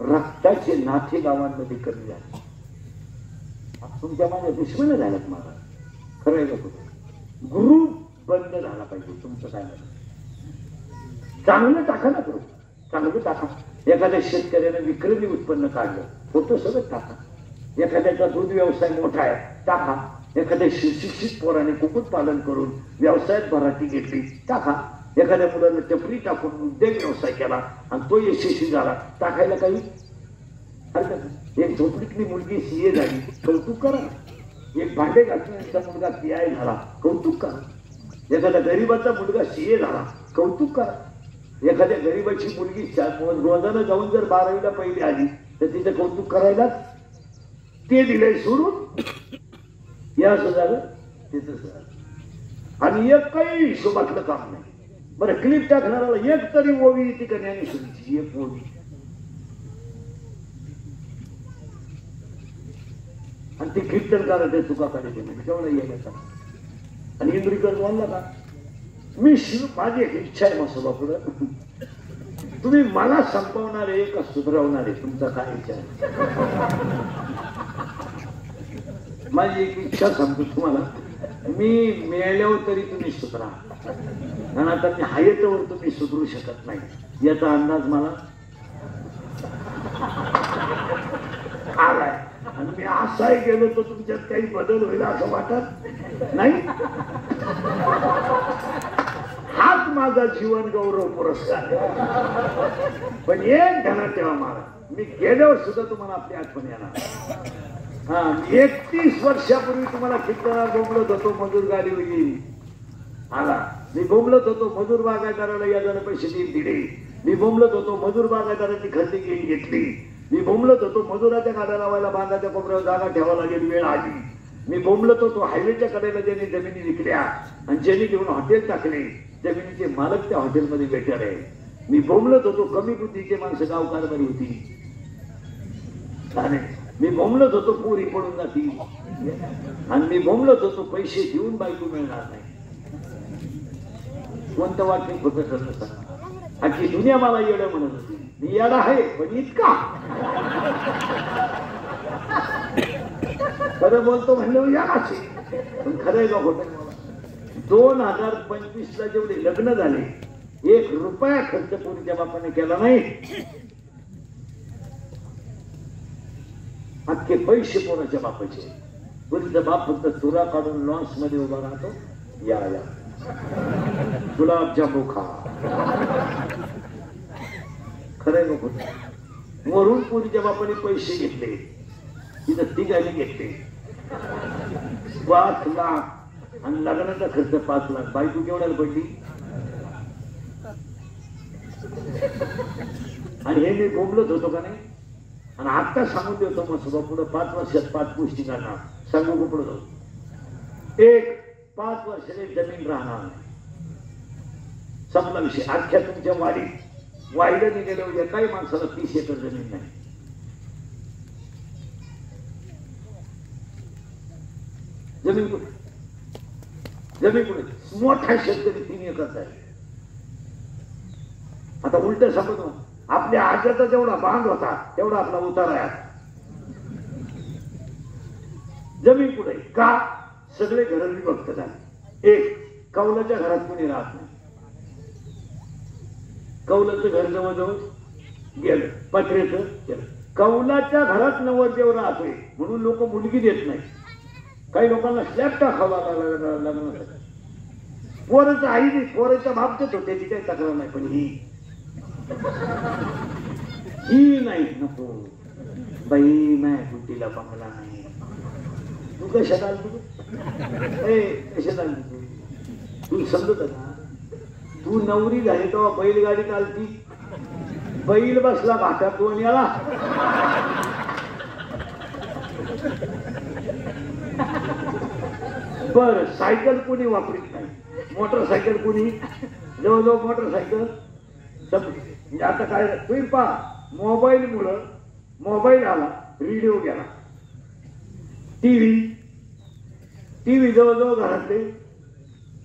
रक्ताचे नाथे गावांमध्ये कमी झाले. तुमच्या माझ्या दुश्मन झाल्यात मला, खरं आहे का? गुरु बंद झाला पाहिजे. तुमचं काय नाही, चांगलं टाका ना, करू चांगलं टाका. एखाद्या शेतकऱ्याने विक्रमी उत्पन्न काढलं, होतं सगळं टाका. एखाद्याचा दूध व्यवसाय मोठा आहे, टाका. एखाद्या सुशिक्षित पोराने कुक्कुटपालन करून व्यवसायात भराटी घेतली, टाका. एखाद्या मुलाने टपरी टाकून उद्योग व्यवसाय केला आणि तो यशस्वी झाला, टाकायला काही हरकत नाही. एक झोपडीतली मुलगी सीए झाली, कौतुक करा. एक भांडे घालण्याचा मुलगा पीआय झाला, कौतुक करा. एखाद्या गरीबाचा मुलगा सीए झाला, कौतुक करा. एखाद्या गरीबाची मुलगी रोजानं जाऊन जर 12वीला पहिली आली, तर तिचं कौतुक करायला ते दिलंय सोडून, या असं झालं तिथं झालं. आणि एक काही हिशोबातलं काम नाही. बरं क्लिप टाकणाऱ्याला एक तरी ओवी येते का ज्ञानेश्वरीची, एक ओवी. आणि ते कीर्तन करायचं चुका काढायचे नाही, तेवढं येण्याचा. आणि इंद्रिकर बोलला का, मी माझी एक इच्छा आहे मसोबा पुढं, तुम्ही मला संपवणारे का सुधरवणारे, तुमचा काय इच्छा आहे? माझी एक इच्छा सांगतो तुम्हाला, मी मिळाल्यावर तरी तुम्ही सुधरा, आणि आता मी हायतवर तुम्ही सुधरू शकत नाही, याचा अंदाज मला आलाय. आणि मी असाही गेलो तर तुमच्यात काही बदल होईल असं वाटत नाही. हाच माझा जीवन गौरव पुरस्कार. पण एक ध्यानात ठेवा मला, मी गेल्यावर सुद्धा तुम्हाला आपली आठवण येणार. हा, 31 वर्षापूर्वी तुम्हाला कीर्तनात बोंबलत होतो, मजूर गाडी होईल आला. मी बोंबलत होतो मजूर बागायतदाराला यादाने पैसे दिले. मी बोंबलत होतो मजूर बागायतदारांनी खरेदी घेतली. मी बोंबलत होतो मजुराच्या गाड्या लावायला बांधाच्या कोपऱ्यावर जागा ठेवायला लागेल, वेळ आली. मी बोंबलत होतो हायवेच्या कडेला ज्यांनी जमिनी विकल्या आणि ज्यांनी घेऊन हॉटेल टाकले, जमिनीचे मालक त्या हॉटेलमध्ये बेटर आहे. मी बोंबलत होतो कमी बुद्धीचे माणसं गावकार बरी होती. मी बोंबलत होतो पुरी पडून जाती, आणि मी बोंबलत होतो पैसे देऊन बायको मिळणार नाही. कोणतं वाक्य खोटं ठरलं सांगा? आजची दुनिया मला येडं म्हणत होती. मी येडा आहे पण इतका खरं बोलतो म्हणलं या असे, पण खरं आहे का खोटं? 2025 ला जेवढे लग्न झाले, 1 रुपया खर्च पोरीच्या बापाने केला नाही. अख्खे पैसे पोराच्या बापाचे. पोरीचा बाप फक्त चुरा काढून लॉन्स मध्ये उभा राहतो, या या गुलाबजामू खा. खरंय नको, वरून पोरीच्या बापाने पैसे घेतले, तिथं तिघांनी घेतले 5 लाख, आणि लग्नाचा खर्च 5 लाख. बायको केवढ्याला पडली? आणि हे मी बोंबलत होतो का नाही? आणि आता सांगून देतो मग सुद्धा पुढे 5 वर्षात 5 गोष्टी करणार. सांगू का पुढे जाऊ? 1, 5 वर्षाने जमीन राहणार नाही, संपला विषय. अख्ख्या तुमच्या वाडीत वाईला निघाल्यावर एकाही माणसाला 30 एकर जमीन नाही. जमीन कुठे? जमीन कुठे? मोठा शेतकरी 3 एकरचा आहे. आता उलट सांगतो, आपल्या आज्याचा जेवढा बांध होता तेवढा आपला उतारा आहे. जमीन कुठे? का? सगळे घर विभक्त झाले. 1, कौलाच्या घरात कोणी राहत नाही. कौलाचं घर जवळजवळ गेलं, पत्र्याचं गेलं. कौलाच्या घरात नवरदेव राहतोय म्हणून लोक मुलगी देत नाही. काही लोकांना स्लॅब टाकावा लागला. पोराचं आई नाही, पोराचा बाप देतो, त्याची काही तक्रार नाही. पण ही नाही, नको बाई, नाही बुद्धीला बंगला नाही. तू कशात आली? कशात आली तू समजत ना? तू नवरी झाली तेव्हा बैलगाडीत आलती, बैल बसला भाकर दोन याला. बर, सायकल कोणी वापरीत नाही, मोटरसायकल कोणी, जवळजवळ मोटरसायकल म्हणजे आता काय तुम्ही पहा, मोबाईल मुळे मोबाईल आला, रेडिओ गेला, टीव्ही जवळजवळ घरातले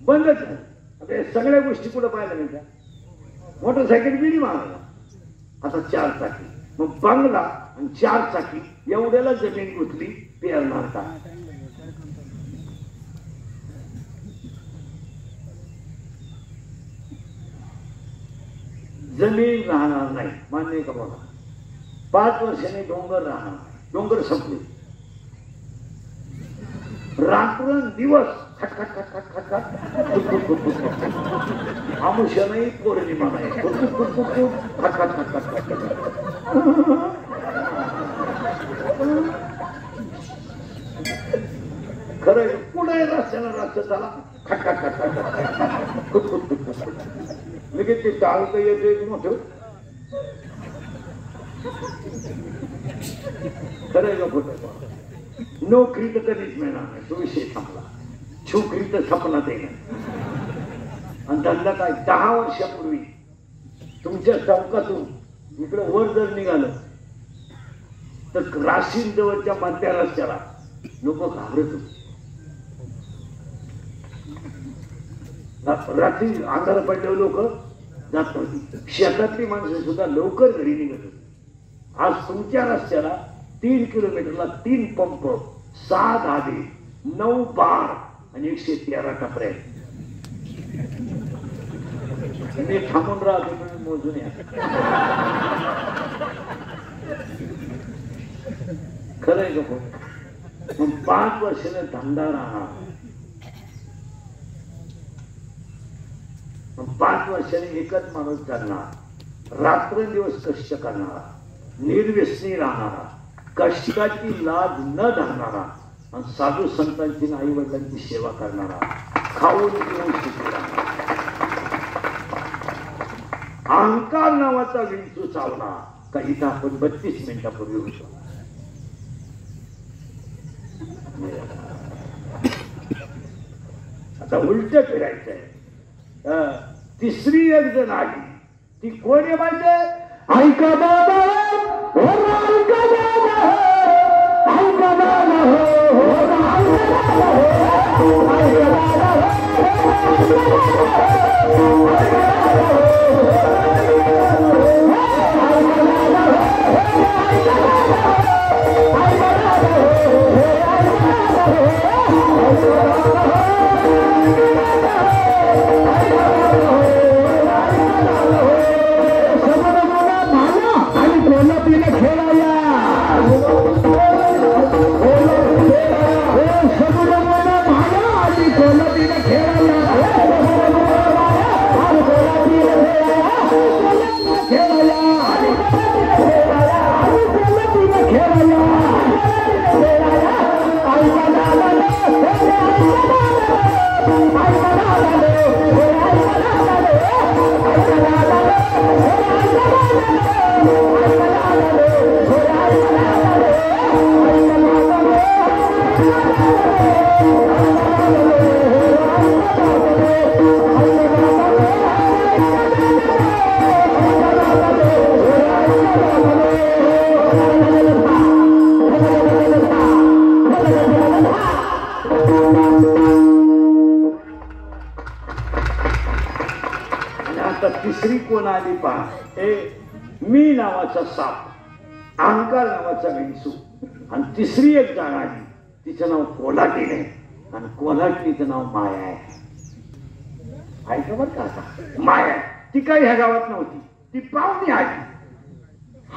बंदच आहे. आता सगळ्या गोष्टी कुठं पाहायला मिळतात. मोटरसायकल बिडी मारायला, आता 4 चाकी, मग बंगला आणि 4 चाकी एवढ्याला जमीन गुंतली, पेरणार का? जमीन राहणार नाही, मान्य का बघा. 5 वर्षांनी डोंगर राहणार, डोंगर संपले. रात्रंदिवस खटखट खटखट खटखट, आमुष्य नाही, पौर्णिमा नाही, खटखट खटखट खटखट. खरं पुढे रस्त्याला रस्ता झाला, खटखट खटखट खटखट. लगेच ते टाळतं येते मोठं. खरं का खोटं? नोकरी तर कधीच मिळणार नाही, तो विषय थांबला. छोकरी तर सपनात येणार. आणि धंदा काय? 10 वर्षापूर्वी तुमच्या चौकातून इकडे वर जर निघालं तर राशीन जवळच्या मधल्या रस्त्याला लोक घाबरत होते. रात्री अंधार पडल्यावर लोक जात नव्हती. शेतातली माणसं सुद्धा लवकर घरी निघत होती. आज तुमच्या रस्त्याला 3 किलोमीटरला 3 पंप, 6 धाबे, 9 बार आणि 113 टपऱ्या. मी थांबून राहतो, तुम्ही मोजून या. खरं आहे का? मग 5 वर्षाने धंदा राहणार, 5 वर्षांनी एकच माणूस करणार, रात्रंदिवस कष्ट करणारा, निर्व्यसनी राहणारा, कष्टाची लाज न धरणारा आणि साधू संतांची आई वडिलांची सेवा करणारा, खाऊन पिऊन सुखी राहणारा. अहंकार नावाचा विंचू चावला का इथं आपण 32 मिनिटापूर्वी होतो. आता उलट फिरायचंय. तिसरी एक जण आली, ती कोण आहे माहिती? ऐका बाबा, ऐका बाबा, ऐका बाबा, तिसरी कोण आली पहा. मी नावाचा साप, अहंकार नावाचा विंचू, आणि तिसरी एक जाण आली, तिचं नाव कोल्हाटी नाही, आणि कोल्हाटीचं नाव माया आहे. ऐका बरं का? आता माया ती काही ह्या गावात नव्हती, ती पाहुणी आली.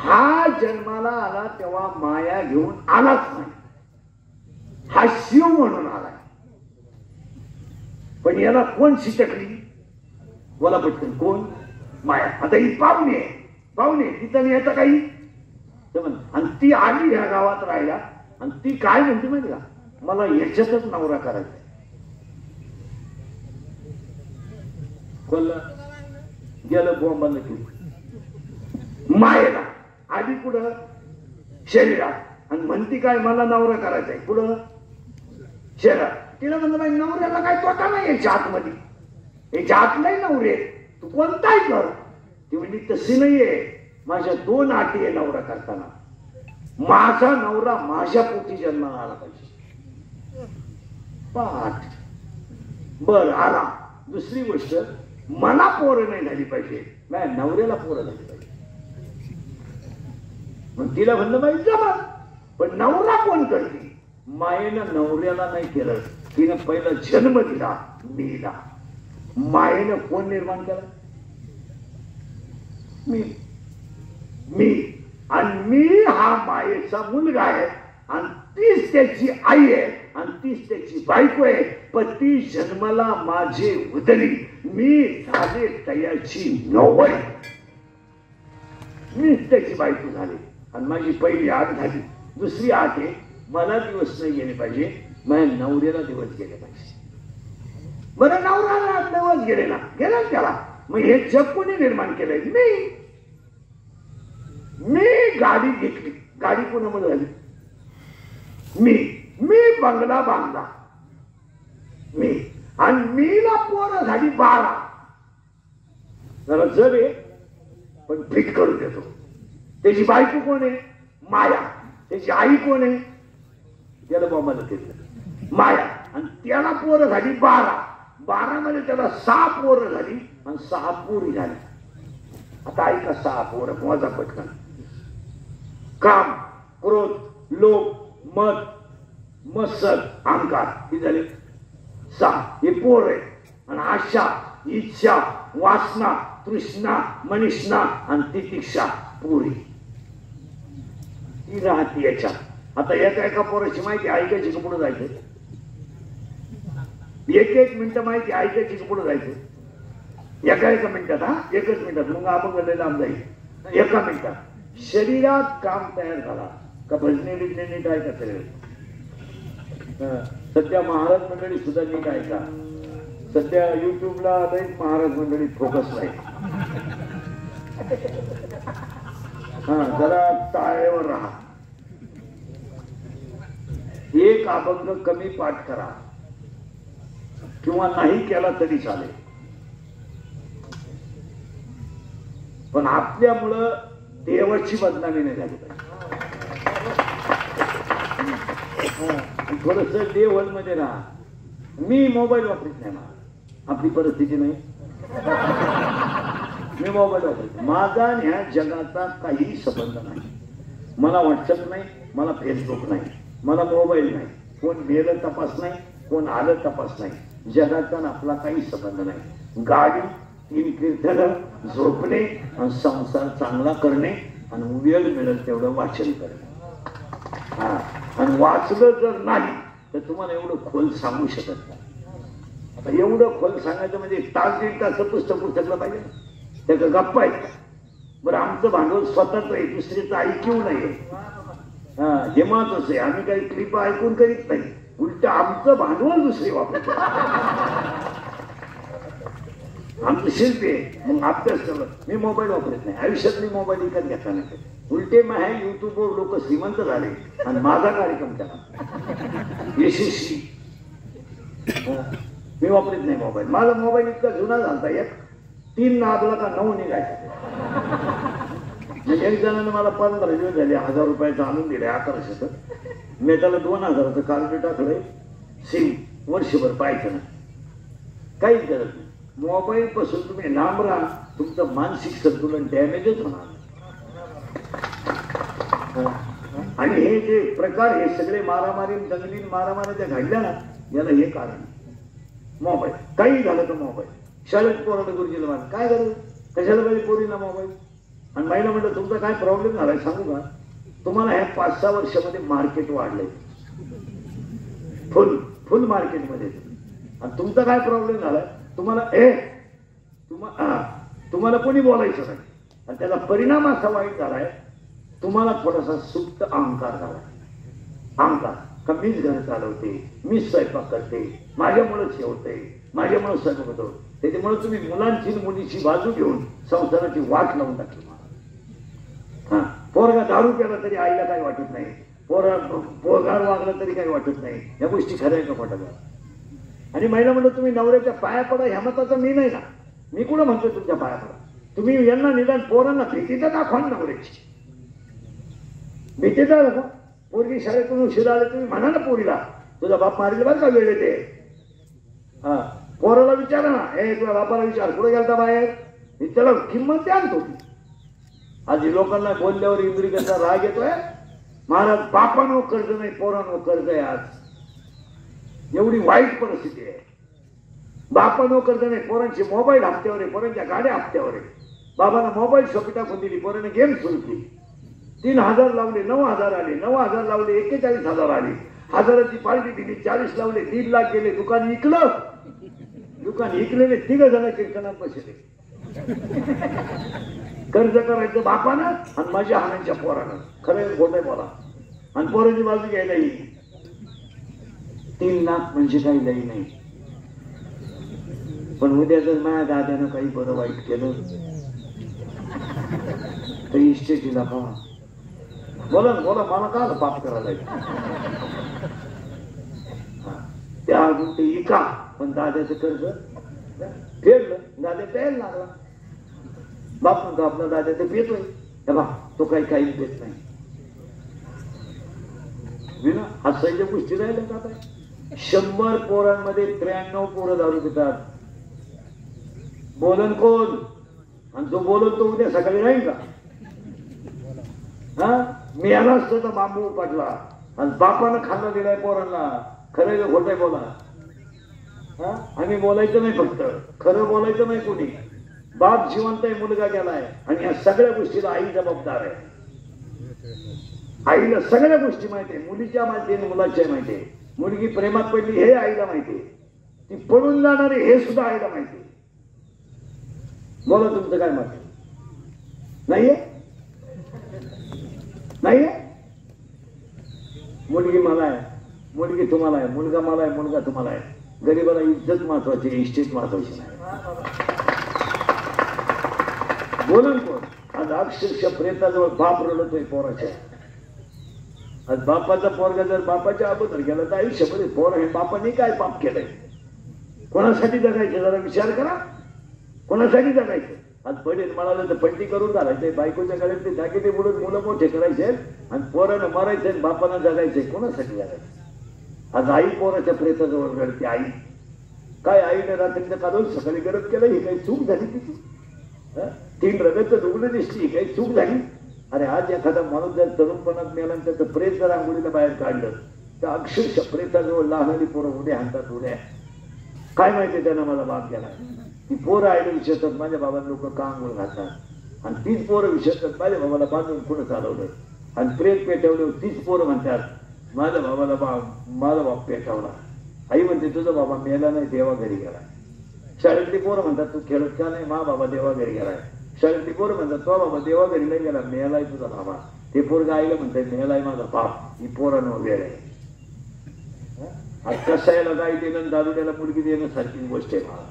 हा जन्माला आला तेव्हा माया घेऊन आलाच नाही, हा शिव म्हणून आलाय. पण याला कोण शिटकली? बोला पटकन, कोण? माया. आता ही पाहुणे पाहुणे तिथं याचा काही. आणि ती आली ह्या गावात राहिला आणि ती काय म्हणते माहिती का, मला याच्यातच नवरा करायचा. कोणला गेलं बोंबाला की मायेला आधी कुठं शरीरात आणि म्हणती काय मला नवरा करायचा आहे कुठं शरीरात. तिला म्हणलं बाई नवऱ्याला काय तोटा नाही याच्या आतमध्ये, याच्या आत नाही नवरे, तू कोणताही कर. ती म्हणजे तशी नाहीये. माझ्या 2 अटी आहे नवरा करताना. माझा नवरा माझ्या पोटी जन्माला आला पाहिजे. पाठ बर आला. दुसरी गोष्ट, मला पोरं नाही झाली पाहिजे, नाही नवऱ्याला पोरं झाली पाहिजे. मग तिला म्हणलं बाई जमा, पण नवरा कोण करते? मायेनं नवऱ्याला नाही केलं, तिनं पहिला जन्म दिला मीला. मायेनं कोण निर्माण केला? मी. आणि मी हा मायेचा मुलगा आहे आणि तीच त्याची आई आहे आणि तीच त्याची बायको आहे. पण ती जन्माला माझे उदरी, मी झाले त्याची नवय. मीच त्याची बायको झाली आणि माझी पहिली आग झाली. दुसरी आग आहे, मला दिवस नाही गेले पाहिजे, माझ्या नवऱ्याला दिवस गेले पाहिजे. बरं नवऱ्याला दिवस गेले ना, गेला त्याला. मग हे जग कोणी निर्माण केलंय? मी गाडी घेतली. गाडी कोणामुळे झाली? मी बंगला बांधला मी. आणि मीला पोरं झाली 12. जरा जर आहे पण फिट करून देतो. त्याची बायको कोण आहे? माया. त्याची आई कोण आहे? त्याला बॉम्बाला घेतलं माया. आणि त्याला पोरं झाली 12. 12 मध्ये त्याला 6 पोरं झाली आणि 6 पोरी झाली. आता ऐका, 6 पोरं मोजा पटकन. काम, क्रोध, लोभ, मत, मत्सर, अहंकार, हे झाले 6. हे पोर आहे. आणि आशा, इच्छा, वासना, तृष्णा, मनिष्णा आणि तितिक्षा पुरी ती राहते याच्यात. आता एका पोराची माहिती ऐकायची का पुढे जायचं? 1 मिनिटं माहिती ऐकायची का पुढे जायचं? एका मिनिटात. हा, 1 मिनिटात. मग आपण लांब जाईल. 1 मिनिटात शरीरात काम तयार झाला का भजने बिजने नीट ऐका सगळे. सध्या महाराज मंडळी सुद्धा नीट ऐका. सध्या युट्यूबला महाराज मंडळी फोकस नाही. हा, जरा टाळेवर राहा. एक अभंग कमी पाठ करा किंवा नाही केला तरी चालेल, पण आपल्यामुळं देवाची बदनामी नाही झाली पाहिजे. थोडस देवल मध्ये राहा. मी मोबाईल वापरत नाही. आपली परिस्थिती नाही. मी मोबाईल वापरतो. माझा आणि ह्या जगाचा काही संबंध नाही. मला व्हॉट्सअप नाही, मला फेसबुक नाही, मला मोबाईल नाही. कोण गेलं तपास नाही, कोण आलं तपास नाही. जगाचा आपला काही संबंध नाही. गाडी, 3 कीर्तन, झोपणे आणि संसार चांगला करणे आणि वेळ मिळेल तेवढं वाचन करणे. हा, आणि वाचलं जर नाही तर तुम्हाला एवढं खोल सांगू शकत नाही. आता एवढं खोल सांगायचं म्हणजे 1 तास पुस्तकला पाहिजे. त्याचं गप्पा आहे. बरं, आमचं भांडवल स्वतःच आहे, दुसरीचं ऐकू नाहीये. हा, हे महत्वाचं आहे. आम्ही काही क्लिप ऐकून करीत नाही, उलट आमचं भांडवल दुसरे वापरतो. आमचं शिल्पी आहे. मग अभ्यास करत. मी मोबाईल वापरत नाही. आयुष्यात मी मोबाईल विकत घेतला नाही. उलटे माझ्या युट्यूबवर लोक श्रीमंत झाले आणि माझा कार्यक्रम केला यशस्वी. मी वापरत नाही मोबाईल. माझा मोबाईल इतका जुना झाला, 3 नादला का 9 निघायचा. म्हणजे एक जणांना मला 15 दिवस झाले 1000 रुपयाचं आणून दिले 1100. मी त्याला 2000चं कार्ड टाकलंय. सिम वर्षभर पाहायचं नाही, काहीच गरज नाही. मोबाईल पासून तुम्ही लांब राहा, तुमचं मानसिक संतुलन डॅमेजच होणार. आणि हे जे प्रकार, हे सगळे मारामारी, दंगली मारामारी त्या घडल्या ना, याला हे कारण मोबाईल. काही झालं तर मोबाईल. शाळेत पोराला गुरुजीला मान काय करू, कशाला पाहिजे पोरीला मोबाईल? आणि महिला म्हणलं तुमचा काय प्रॉब्लेम झालाय सांगू का, तुम्हाला ह्या 5-6 वर्षामध्ये मार्केट वाढलंय, फुल फुल मार्केटमध्ये, आणि तुमचा काय प्रॉब्लेम झालाय, तुम्हाला कोणी बोलायचं नाही, आणि त्याचा परिणाम असा वाईट झालाय, तुम्हाला थोडासा सुप्त अहंकार झालाय. अहंकार का मीच घर चालवते, मीच स्वयंपाक करते, माझ्यामुळेच हे होते, माझ्यामुळे स्वयंपाक होतो. त्याच्यामुळे तुम्ही मुलांची मुलीची बाजू घेऊन संसाराची वाट लावून टाकली. हा, पोरगा दारू प्याला तरी आईला काही वाटत नाही, पोरगार वागला तरी काही वाटत नाही. या गोष्टी खऱ्या आहे का खोट्या? आणि महिला म्हणलं तुम्ही नवऱ्याच्या पाया पडा, ह्या मताचा मी नाही ना. मी कुठं म्हणतो तुमच्या पाया पडा, तुम्ही यांना निदान पोरांना भीती तर दाखवा नवऱ्याची. भीती तर दाखवा. पोरगी शाळेतून उशिरा आले तुम्ही म्हणा ना पोरीला, तुझा बाप मारेल बरं का वेळ येते. हा, पोराला विचारा ना, हे तुझ्या बापाला विचार कुठे गेलता बाहेर, त्याला किंमत द्या ना तुम्ही. आज लोकांना बोलल्यावर इंद्रिकांचा राग येतोय. महाराज बापानो कर्ज नाही, पोरानो कर्ज आहे. आज एवढी वाईट परिस्थिती आहे. बापानो कर्ज नाही, पोरांचे मोबाईल हप्त्यावर आहे, पोरांच्या गाड्या हप्त्यावर आहे. बाबांना मोबाईल शॉपी टाकून दिली, पोराने गेम सुरू केली. 3,000 लावले, 9,000 आले, 9,000 लावले, 41,000 आले. 1000ची पार्टी दिली, 40 लावले, 1.5 लाख गेले. दुकान विकलं. दुकान विकलेले 3 जण कीर्तनात बसले. कर्ज करायचं बापानं आणि माझ्या हाणांच्या पोरानं. खरं खोटं बोला. आणि पोराची बाजू घ्यायला येईल. 3 लाख म्हणजे काही लई नाही. पण उद्या जर माझ्या दाद्यानं काही बरं वाईट केलं तर इस्टेटीला का बोला बोला, मला का पाप करायला त्या गुंटे इका. पण दाद्याचं कर्ज फेडलं, दाद्या प्यायला लागला. बाप म्हणतो आपला दादा ते पितोय, बा तो काही देत नाही. विना हास्याच्या गोष्टी राहिल्या का काय? 100 पोरांमध्ये 93 पोरं दारू पितात. बोलन कोण? आणि जो बोलत तो उद्या सकाळी राहील का? हा, मी याला असतो तर बांबू उपटला आणि बापानं खाल्ला दिलाय पोरांना. खरं का खोटं बोला. हा, आम्ही बोलायचं नाही, फक्त खरं बोलायचं नाही कोणी. बाप जिवंत आहे, मुलगा गेलाय, आणि या सगळ्या गोष्टीला आई जबाबदार आहे. आईला सगळ्या गोष्टी माहिती आहे, मुलीच्या माहिती आहे, मुलाच्या माहिती आहे. मुलगी प्रेमात पडली हे आईला माहिती आहे, ती पडून जाणार आहे हे सुद्धा आईला माहिती आहे. बोला तुमचं काय मत? नाहीये? नाहीये? मुलगी मला आहे, मुलगी तुम्हाला आहे, मुलगा मला आहे, मुलगा तुम्हाला आहे. गरीबाला इज्जत महत्वाची, इस्टेट महत्वाची नाही. बोलून कोण? आज अक्षरशः प्रेताजवळ बाप रडतोय पोराच्या. आज बापाचा पोरगा जर बापाच्या अगोदर गेला तर आयुष्यामध्ये पोर हे बापाने काय पाप केलंय? कोणासाठी जगायचं जरा विचार करा. कोणासाठी जगायचं? आज पडेल म्हणाले तर पट्टी करून घालायचंय, बायकोच्या गळ्यात ते दागिने बुडून मुलं मोठे करायचे आणि पोरानं मारायचे, बापानं जगायचंय. कोणासाठी जगायचं? आज आई पोराच्या प्रेताजवळ रडते. आई काय? आईने रात्रीचं काढून सकाळी गरज केलं, ही काही चूक झाली तिची? 3 रगत दुगणं दिसती, काही चूक झाली? अरे आज एखादा माणूस जर तरुणपणात मेला आणि त्याचं प्रेत जर आंघोळीला बाहेर काढलं तर अक्षरशः प्रेताजवळ लहानली पोरं उड्या हाणतात. उड्या काय माहिती त्यांना माझा बाप गेला. ती पोरं आईला विचारतात माझ्या बाबांना लोक का आंघोळ घालतात, आणि तीच पोरं विचारतात माझ्या बाबाला बांधून पुढे चालवलं, आणि प्रेत पेटवलं. तीच पोरं म्हणतात माझ्या बाबाला माझा बाप पेटवला. आई म्हणते तुझा बाबा मेला नाही, देवा घरी गेला. शाळेतली पोरं म्हणतात तू खेळत का नाही, मा बाबा देवा घरी गेलाय. शाळेतली पोरं म्हणतात तो बाबा देवा घरी नाही गेला, मेलाय तुझा बाबा. ते पोरगा आईला म्हणतात मेलाय माझा बाप. ही पोरांनो वेळ आहे. आज कसायला गाई देणं, दारुड्याला मुलगी देणं सारखी गोष्ट आहे मला.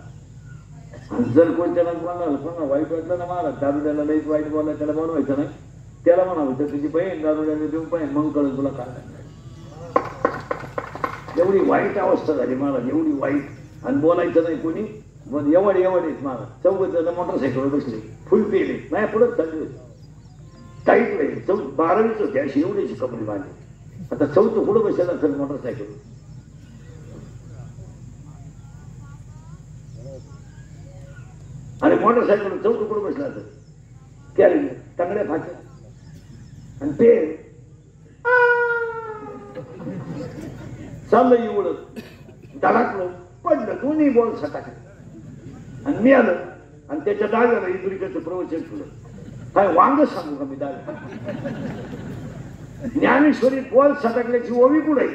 आणि जर कोणत्याला कोणा वाईट वाटलं ना महाराज, दारुड्याला लईच वाईट बोलाय, त्याला बनवायचं नाही. त्याला म्हणावं तर तुझी बहीण दारुड्याला देऊन पाहिजे, मग कळत तुला काय. एवढी वाईट अवस्था झाली महाराज, एवढी वाईट. आणि बोलायचं नाही कोणी. एवढ येत महाराज. 4 जण मोटरसायकलवर बसले, फुल पेले, नाही पुढत चालली टाईट राहील. 12वीच होते, अशी एवढीची कपडे बांधली. आता 4थं पुढं बसायला असेल मोटरसायकल. आणि मोटरसायकल 4थं पुढं बसला असेल, कॅरी तंगड्या फाटल्या आणि पेल चाललं एवढं धडाकलं, पडलं, दोन्ही बॉल सटाकले आणि मी आलं. आणि त्याच्या डाव्याला इंद्रिकाचं प्रवचन केलं. काय वांग सांगू का मी दाल? ज्ञानेश्वरी पोल सटकल्याची ओवी कुठे?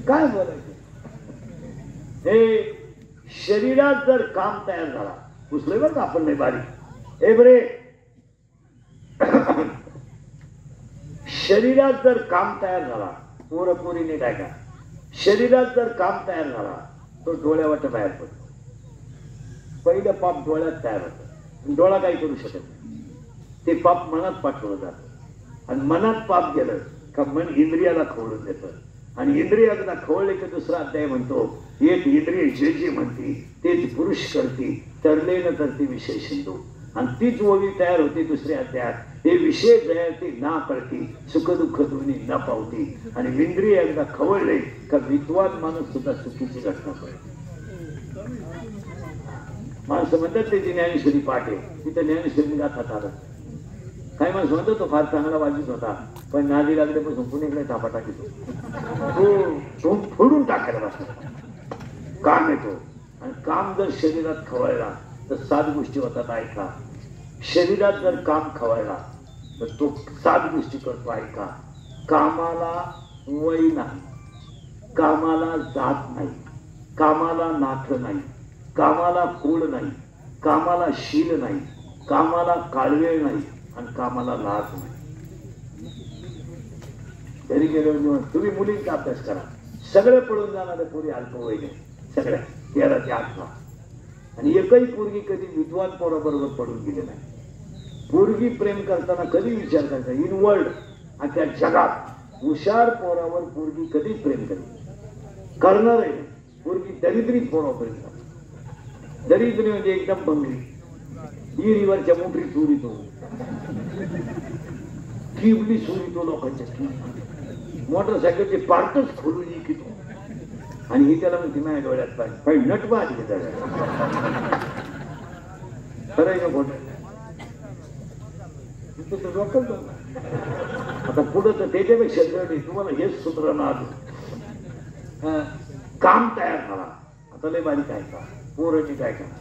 काय बोलायचं? हे शरीरात जर काम तयार झाला, पुसले बरं का आपण नाही बारीक, हे बरे शरीरात जर काम तयार झाला, पोरपोरीने काय का, शरीरात जर काम तयार झाला तो डोळ्यावाट बाहेर पडतो. पहिलं पाप डोळ्यात तयार होतं, डोळा काही करू शकत नाही, ते पाप मनात पाठवलं जातं आणि मनात पाप गेलं का मन इंद्रियाला खवळून देतं आणि इंद्रियाला खवळले की दुसरा अध्याय म्हणतो, एक इंद्रिय जे जे म्हणते तेच पुरुष करते, तरले न तरते विषय सिंधू. आणि तीच ओवी तयार होती दुसऱ्या अध्यायात, हे विषय जयते ना करते सुख दुःख दोन्ही न पावती. आणि इंद्रिय एकदा खवळले का विद्वान माणूस सुद्धा चुकीची घटना करते. माणसं म्हणतात त्याची ज्ञानेश्वरी पाठ आहे, तिथं ज्ञानेश्वरी गाथात आलं. काही माणसं म्हणतात तो फार चांगला वाजित होता, पण नादी लागल्यापासून पुणेकडे थापा टाकीतो, तो फोडून टाकायला बसला. काम येतो आणि काम जर शरीरात खवळला तर 7 गोष्टी होतात. ऐका, शरीरात जर काम खवळला तर तो 7 गोष्टी करतो. ऐका, कामाला वय नाही, कामाला जात नाही, कामाला नाथ नाही, कामाला कुळ नाही, कामाला शील नाही, कामाला काळवेळ नाही आणि कामाला लाज नाही. घरी गेलो तुम्ही मुलींचा अभ्यास करा, सगळे पळून जाणारे पोरी अल्पवयीने सगळ्या 13 ते 18, आणि एकही पोरगी कधी विद्वान पोराबरोबर पडून गेले नाही. पोरगी प्रेम करताना कधी विचार करायचा, इन वर्ल्ड अख्या जगात हुशार पोरावर पोरगी कधी प्रेम करेल? करणार आहे. पोरगी दरिद्रीच पोरावर प्रेम करणार. दरिद्री म्हणजे एकदम बंगली, विहिरीवरच्या मोटरी चोरीतो, किबली चोरीतो, लोकांच्या मोटरसायकलचे पार्टच खोलून इकितो आणि ही त्याला म्हणते माझ्या डोळ्यात पाहिजे नटवा आली खरंय ना खोट. आता पुढं तर त्याच्यापेक्षा जड तुम्हाला हेच सूत्र ना. काम तयार झाला, आता लय बारीक आहे का पोरांनी काय करा,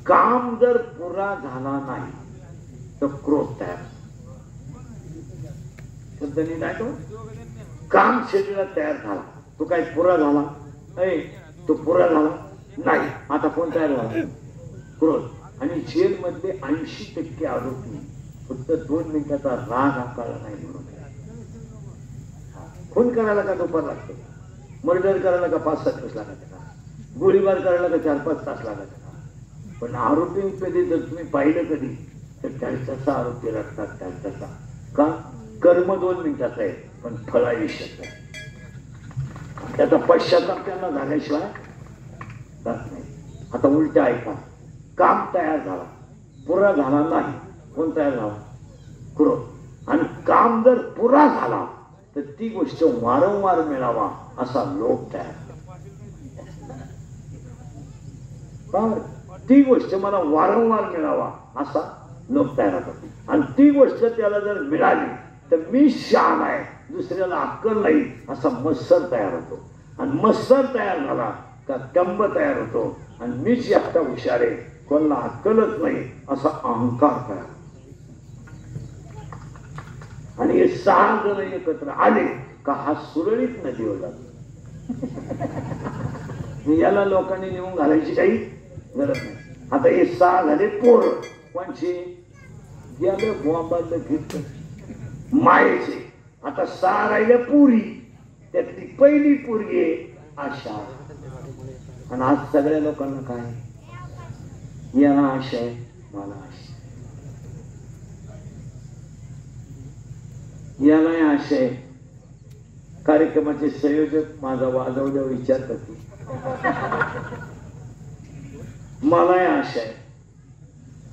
काम जर पुरा झाला नाही तर क्रोध तयार. नाही तो काम शरीरात तयार झाला, तो काय पुरा झाला, तो पुरा झाला नाही, आता कोण तयार झाला? क्रोध. आणि जेल मधले 80% आरोपी फक्त 2 मिनिटाचा राग हाकाळला नाही म्हणून. खून करायला का दुपार लागते, मर्डर करायला का 5-7 तास लागत का, गोळीबार करायला का 4-5 तास लागत का. पण आरोपी कधी जर तुम्ही पाहिलं कधी तर 40 आरोपी रडतात. 40 का? कर्म 2 मिनिटाचं आहे पण फळ आयुष्याचं आहे. त्याचा पश्चाताप त्यांना झाल्याशिवाय जात नाही. आता उलट ऐका, काम तयार झाला, पुरा झाला नाही, कोण तयार झाला? क्रोध. आणि काम जर पुरा झाला तर ती गोष्ट वारंवार मिळावा असा लोभ तयार. ती गोष्ट मला वारंवार मिळावा असा लोभ तयार होतो. आणि ती गोष्ट त्याला जर मिळाली तर मी शहाणा आहे, दुसऱ्याला अक्कल नाही असा मत्सर तयार होतो. आणि मत्सर तयार झाला का टंब तयार होतो आणि मीच एकटा हुशार आहे, कोणाला अक्कलच नाही असा अहंकार तयार. आणि हे 6 जण एकत्र आले का हा सुरळीत नदीवर जातो. याला लोकांनी नेऊन घालायची काही गरज नाही. आता हे 6 झाले पोर, कोणचे गेलं बॉम्बाला घेत मायेचे. आता 6 राहिल्या पुरी, त्यातली पहिली पोरगी आहे आशा. आणि आज सगळ्या लोकांना काय, याला आशा आहे, मला आशा, याला आशा आहे. कार्यक्रमाचे संयोजक माझा वाजवल्या विचार करते, मला आशा आहे.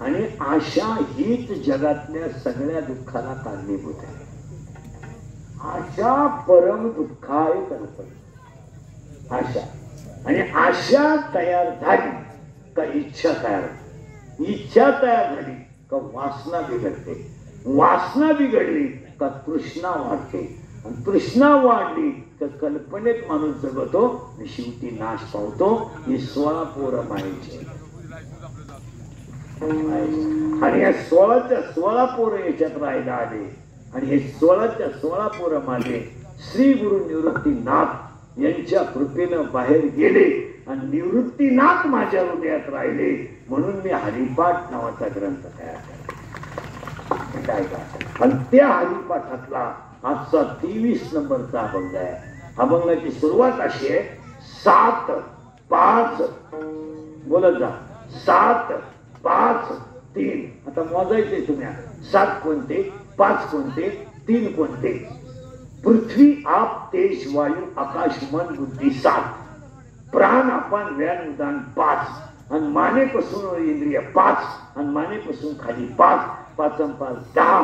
आणि आशा हीच जगातल्या सगळ्या दुःखाला कारणीभूत आहे. आशा परम दुःखाय कल्पना. आशा आणि आशा तयार झाली का इच्छा तयार होते, इच्छा तयार झाली का वासना बिघडते, वासना बिघडली का तृष्णा वाढते, आणि तृष्णा वाढली तर कल्पनेत माणूस जगतो आणि शेवटी नाश पावतो. ही 16 पोरं मायेचे आणि या 16च्या 16 पोरं याच्यात राहायला आले आणि हे 16च्या 16 पोरं माझे श्री गुरु निवृत्तीनाथ यांच्या कृपेनं बाहेर गेले आणि निवृत्तीनाथ माझ्या हृदयात राहिले. म्हणून मी हरिपाठ नावाचा ग्रंथ तयार केला. आणि त्या हरिपाठातला आजचा 23 नंबरचा अभंग आहे. अभंगाची सुरुवात अशी आहे, 7 5 बोलत जा, 7 5 3. आता मोजायचे तुम्ही, 7 कोणते, 5 कोणते, 3 कोणते. पृथ्वी आप तेज वायू आकाश मन बुद्धी 7, प्राण अपान व्यान उदान 5 आणि मानेपासून इंद्रिय 5 आणि मानेपासून खाली 5, 5 5 10.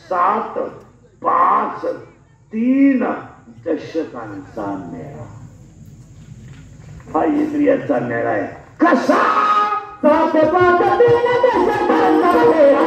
7 5 3 दशकांचा मेळा. हा इंद्रियाचा मेळा आहे. कसा 7 5 3 दशकांचा मेळा.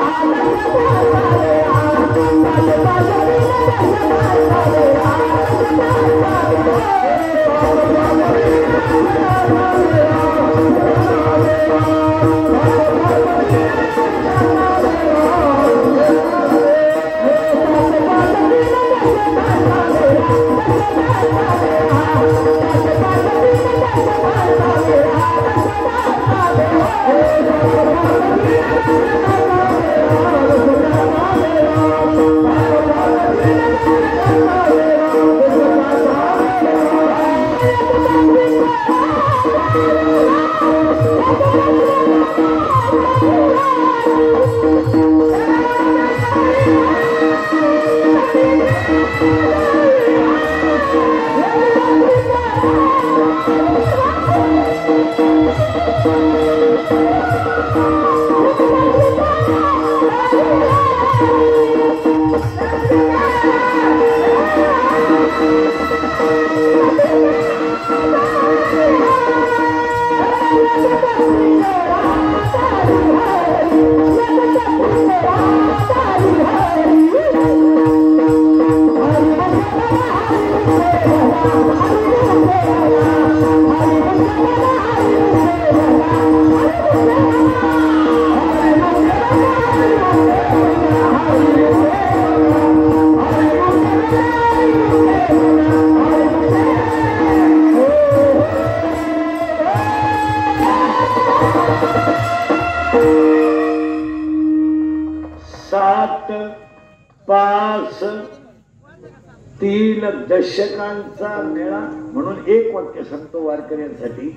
दशकांचा मेळा. म्हणून एक वाक्य सांगतो वारकऱ्यांसाठी,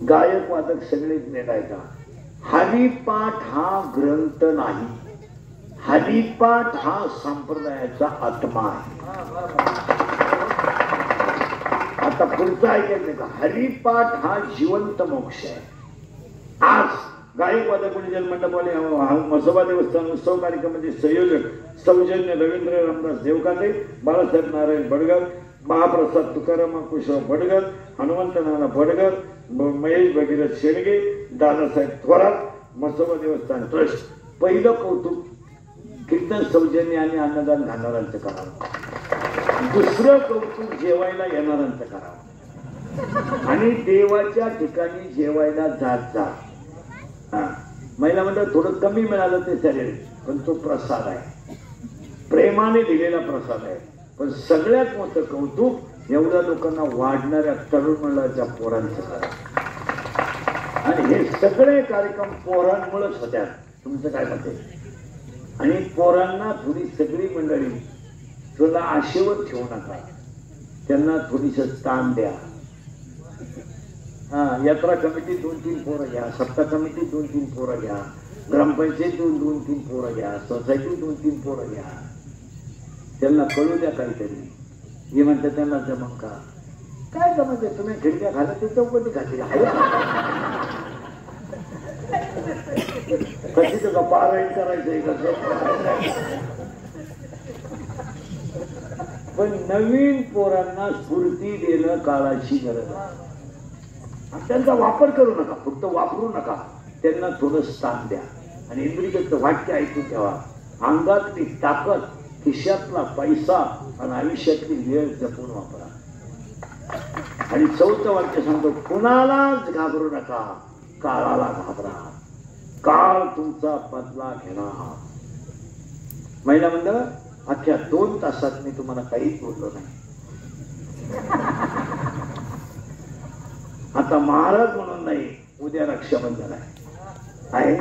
गायक वादक सगळेच मेळायचा. हरिपाठ हा ग्रंथ नाही, हरिपाठ हा संप्रदायाचा आत्मा आहे. आता पुढचा ऐकायचं का, हरिपाठ हा जिवंत मोक्ष आहे. आज गायक वादक मंडळ मंडपवाले म्हसोबा देवस्थान उत्सव कार्यक्रमाचे संयोजक सौजन्य रवींद्र रामदास देवकाते, बाळासाहेब नारायण बडगर, महाप्रसाद तुकाराम कुशराव बडगर, हनुमंत नाना बडगर, महेश भगीरथ शेळगे, दादासाहेब थोरात, म्हसोबा देवस्थान ट्रस्ट. पहिलं कौतुक कीर्तन सौजन्य आणि अन्नदान घालणाऱ्यांचं करावं. दुसरं कौतुक जेवायला येणाऱ्यांचं करावं. आणि देवाच्या ठिकाणी जेवायला जात जा. महिला म्हणतात थोडं कमी मिळालं ते चालेल, पण तो प्रसाद आहे, प्रेमाने दिलेला प्रसाद आहे. पण सगळ्यात मोठं कौतुक एवढ्या लोकांना वाढणाऱ्या तरुण मंडळाच्या पोरांचं करा. आणि हे सगळे कार्यक्रम पोरांमुळेच होत्या. तुमचं काय मत आहे? आणि पोरांना थोडी सगळी मंडळी तुला आशेवर ठेवू नका, त्यांना थोडीस ताण द्या. यात्रा कमिटी 2-3 पोरं घ्या, सप्ताह कमिटी 2-3 पोरं घ्या, ग्रामपंचायतीतून 2-3 पोरं घ्या, सोसायटी 2-3 पोरं घ्या. त्यांना कळू द्या काहीतरी. हे म्हणतात त्यांना जमन का? काय जमायचे? तुम्ही खिडक्या घाला ते चौकटी घातली कशी तुझं पारायण करायचंय कसं. पण नवीन पोरांना स्फूर्ती देणं काळाची गरज आहे. त्यांचा वापर करू नका, फक्त वापरू नका, त्यांना थोडं स्थान द्या. आणि इंद्रियचं वाक्य ऐकून ठेवा. अंगातली ताकद खिशातला पैसा आणि आयुष्यातली वेळ जपून वापरा. आणि चौथं वाक्य सांगतो, कुणालाच घाबरू नका, काळाला घाबरा, काळ तुमचा बदला घेणार. महिला मंडळ, अख्ख्या 2 तासात मी तुम्हाला काहीच बोललो नाही. आता महाराज म्हणून नाही, उद्या रक्षाबंधन आहे.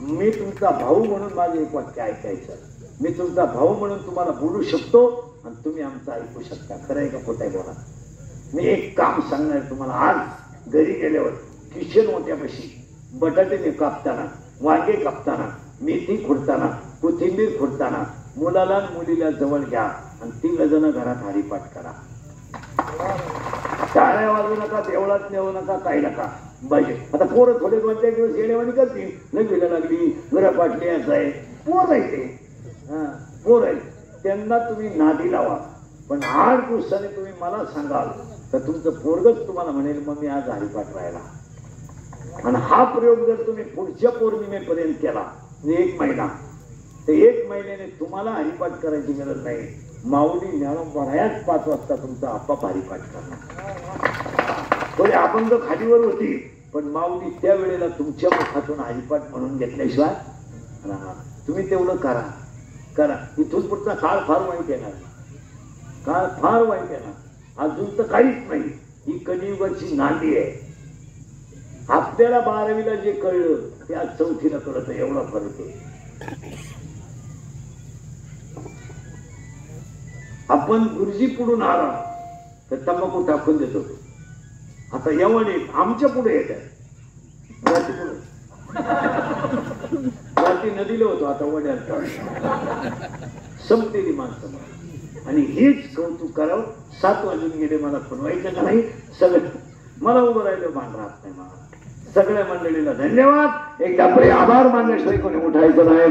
मी तुमचा भाऊ म्हणून माझं एक वाक्य ऐकायचं. मी तुमचा भाऊ म्हणून तुम्हाला बोलू शकतो आणि तुम्ही आमचं ऐकू शकता. खरं आहे का खोटं आहे बोला. मी एक काम सांगणार तुम्हाला. आज घरी गेल्यावर किचन ओट्यापाशी बटाटे कापताना, वांगे कापताना, मेथी खुडताना, कोथिंबीर खुडताना मुलाला मुलीला जवळ घ्या आणि 3 जण घरात हरिपाठ करा. टाळ्या वाजवू नका, देवळात नेऊ नका, काही नका पाहिजे. आता पोरं थोडे 2-4 दिवस येणेवाणी करतील. नवीला लागली, घरापाठ लिहायचं आहे, पोर आहे ते, पोर आहे, त्यांना तुम्ही नादी लावा. पण 8 दिवसाने तुम्ही मला सांगाल तर तुमचं पोरगच तुम्हाला म्हणेल मग मी आज हरिपाठ राहिला. आणि हा प्रयोग जर तुम्ही पुढच्या पौर्णिमेपर्यंत केला, 1 महिना, तर 1 महिन्याने तुम्हाला हरिपाठ करायची गरज नाही. माऊली ज्ञानोबरायाच 5 वाजता तुमचा आपाप हरिपाठ करणार. थोडी अभंग खालीवर होती, पण माऊली त्यावेळेला तुमच्या मुखातून हरिपाठ म्हणून घेतल्याशिवाय तुम्ही तेवढं करा. इथून पुढचा काळ फार वाईट येणार, काळ फार वाईट येणार. अजून तर काहीच नाही. ही कलियुगाची नांदी आहे. आपल्याला 12वीला जे कळलं ते आज 4थीला कळत, एवढा फरक आहे. आपण गुरुजी पुढून आला तर तंबाखू टाकून देत होतो. आता एवढे आमच्या पुढे येत आहे. रात्री नदीला होतो, आता वड्यात संपलेली माणसं. आणि हेच कौतुक करावं. 7 वाजून गेले, मला खुणवायचं का नाही. सगळं मला उभं राहिलं मान राहत नाही. मला सगळ्या मंडळीला धन्यवाद. एकदा आभार मानल्याशिवाय कोणी उठायचं नाही.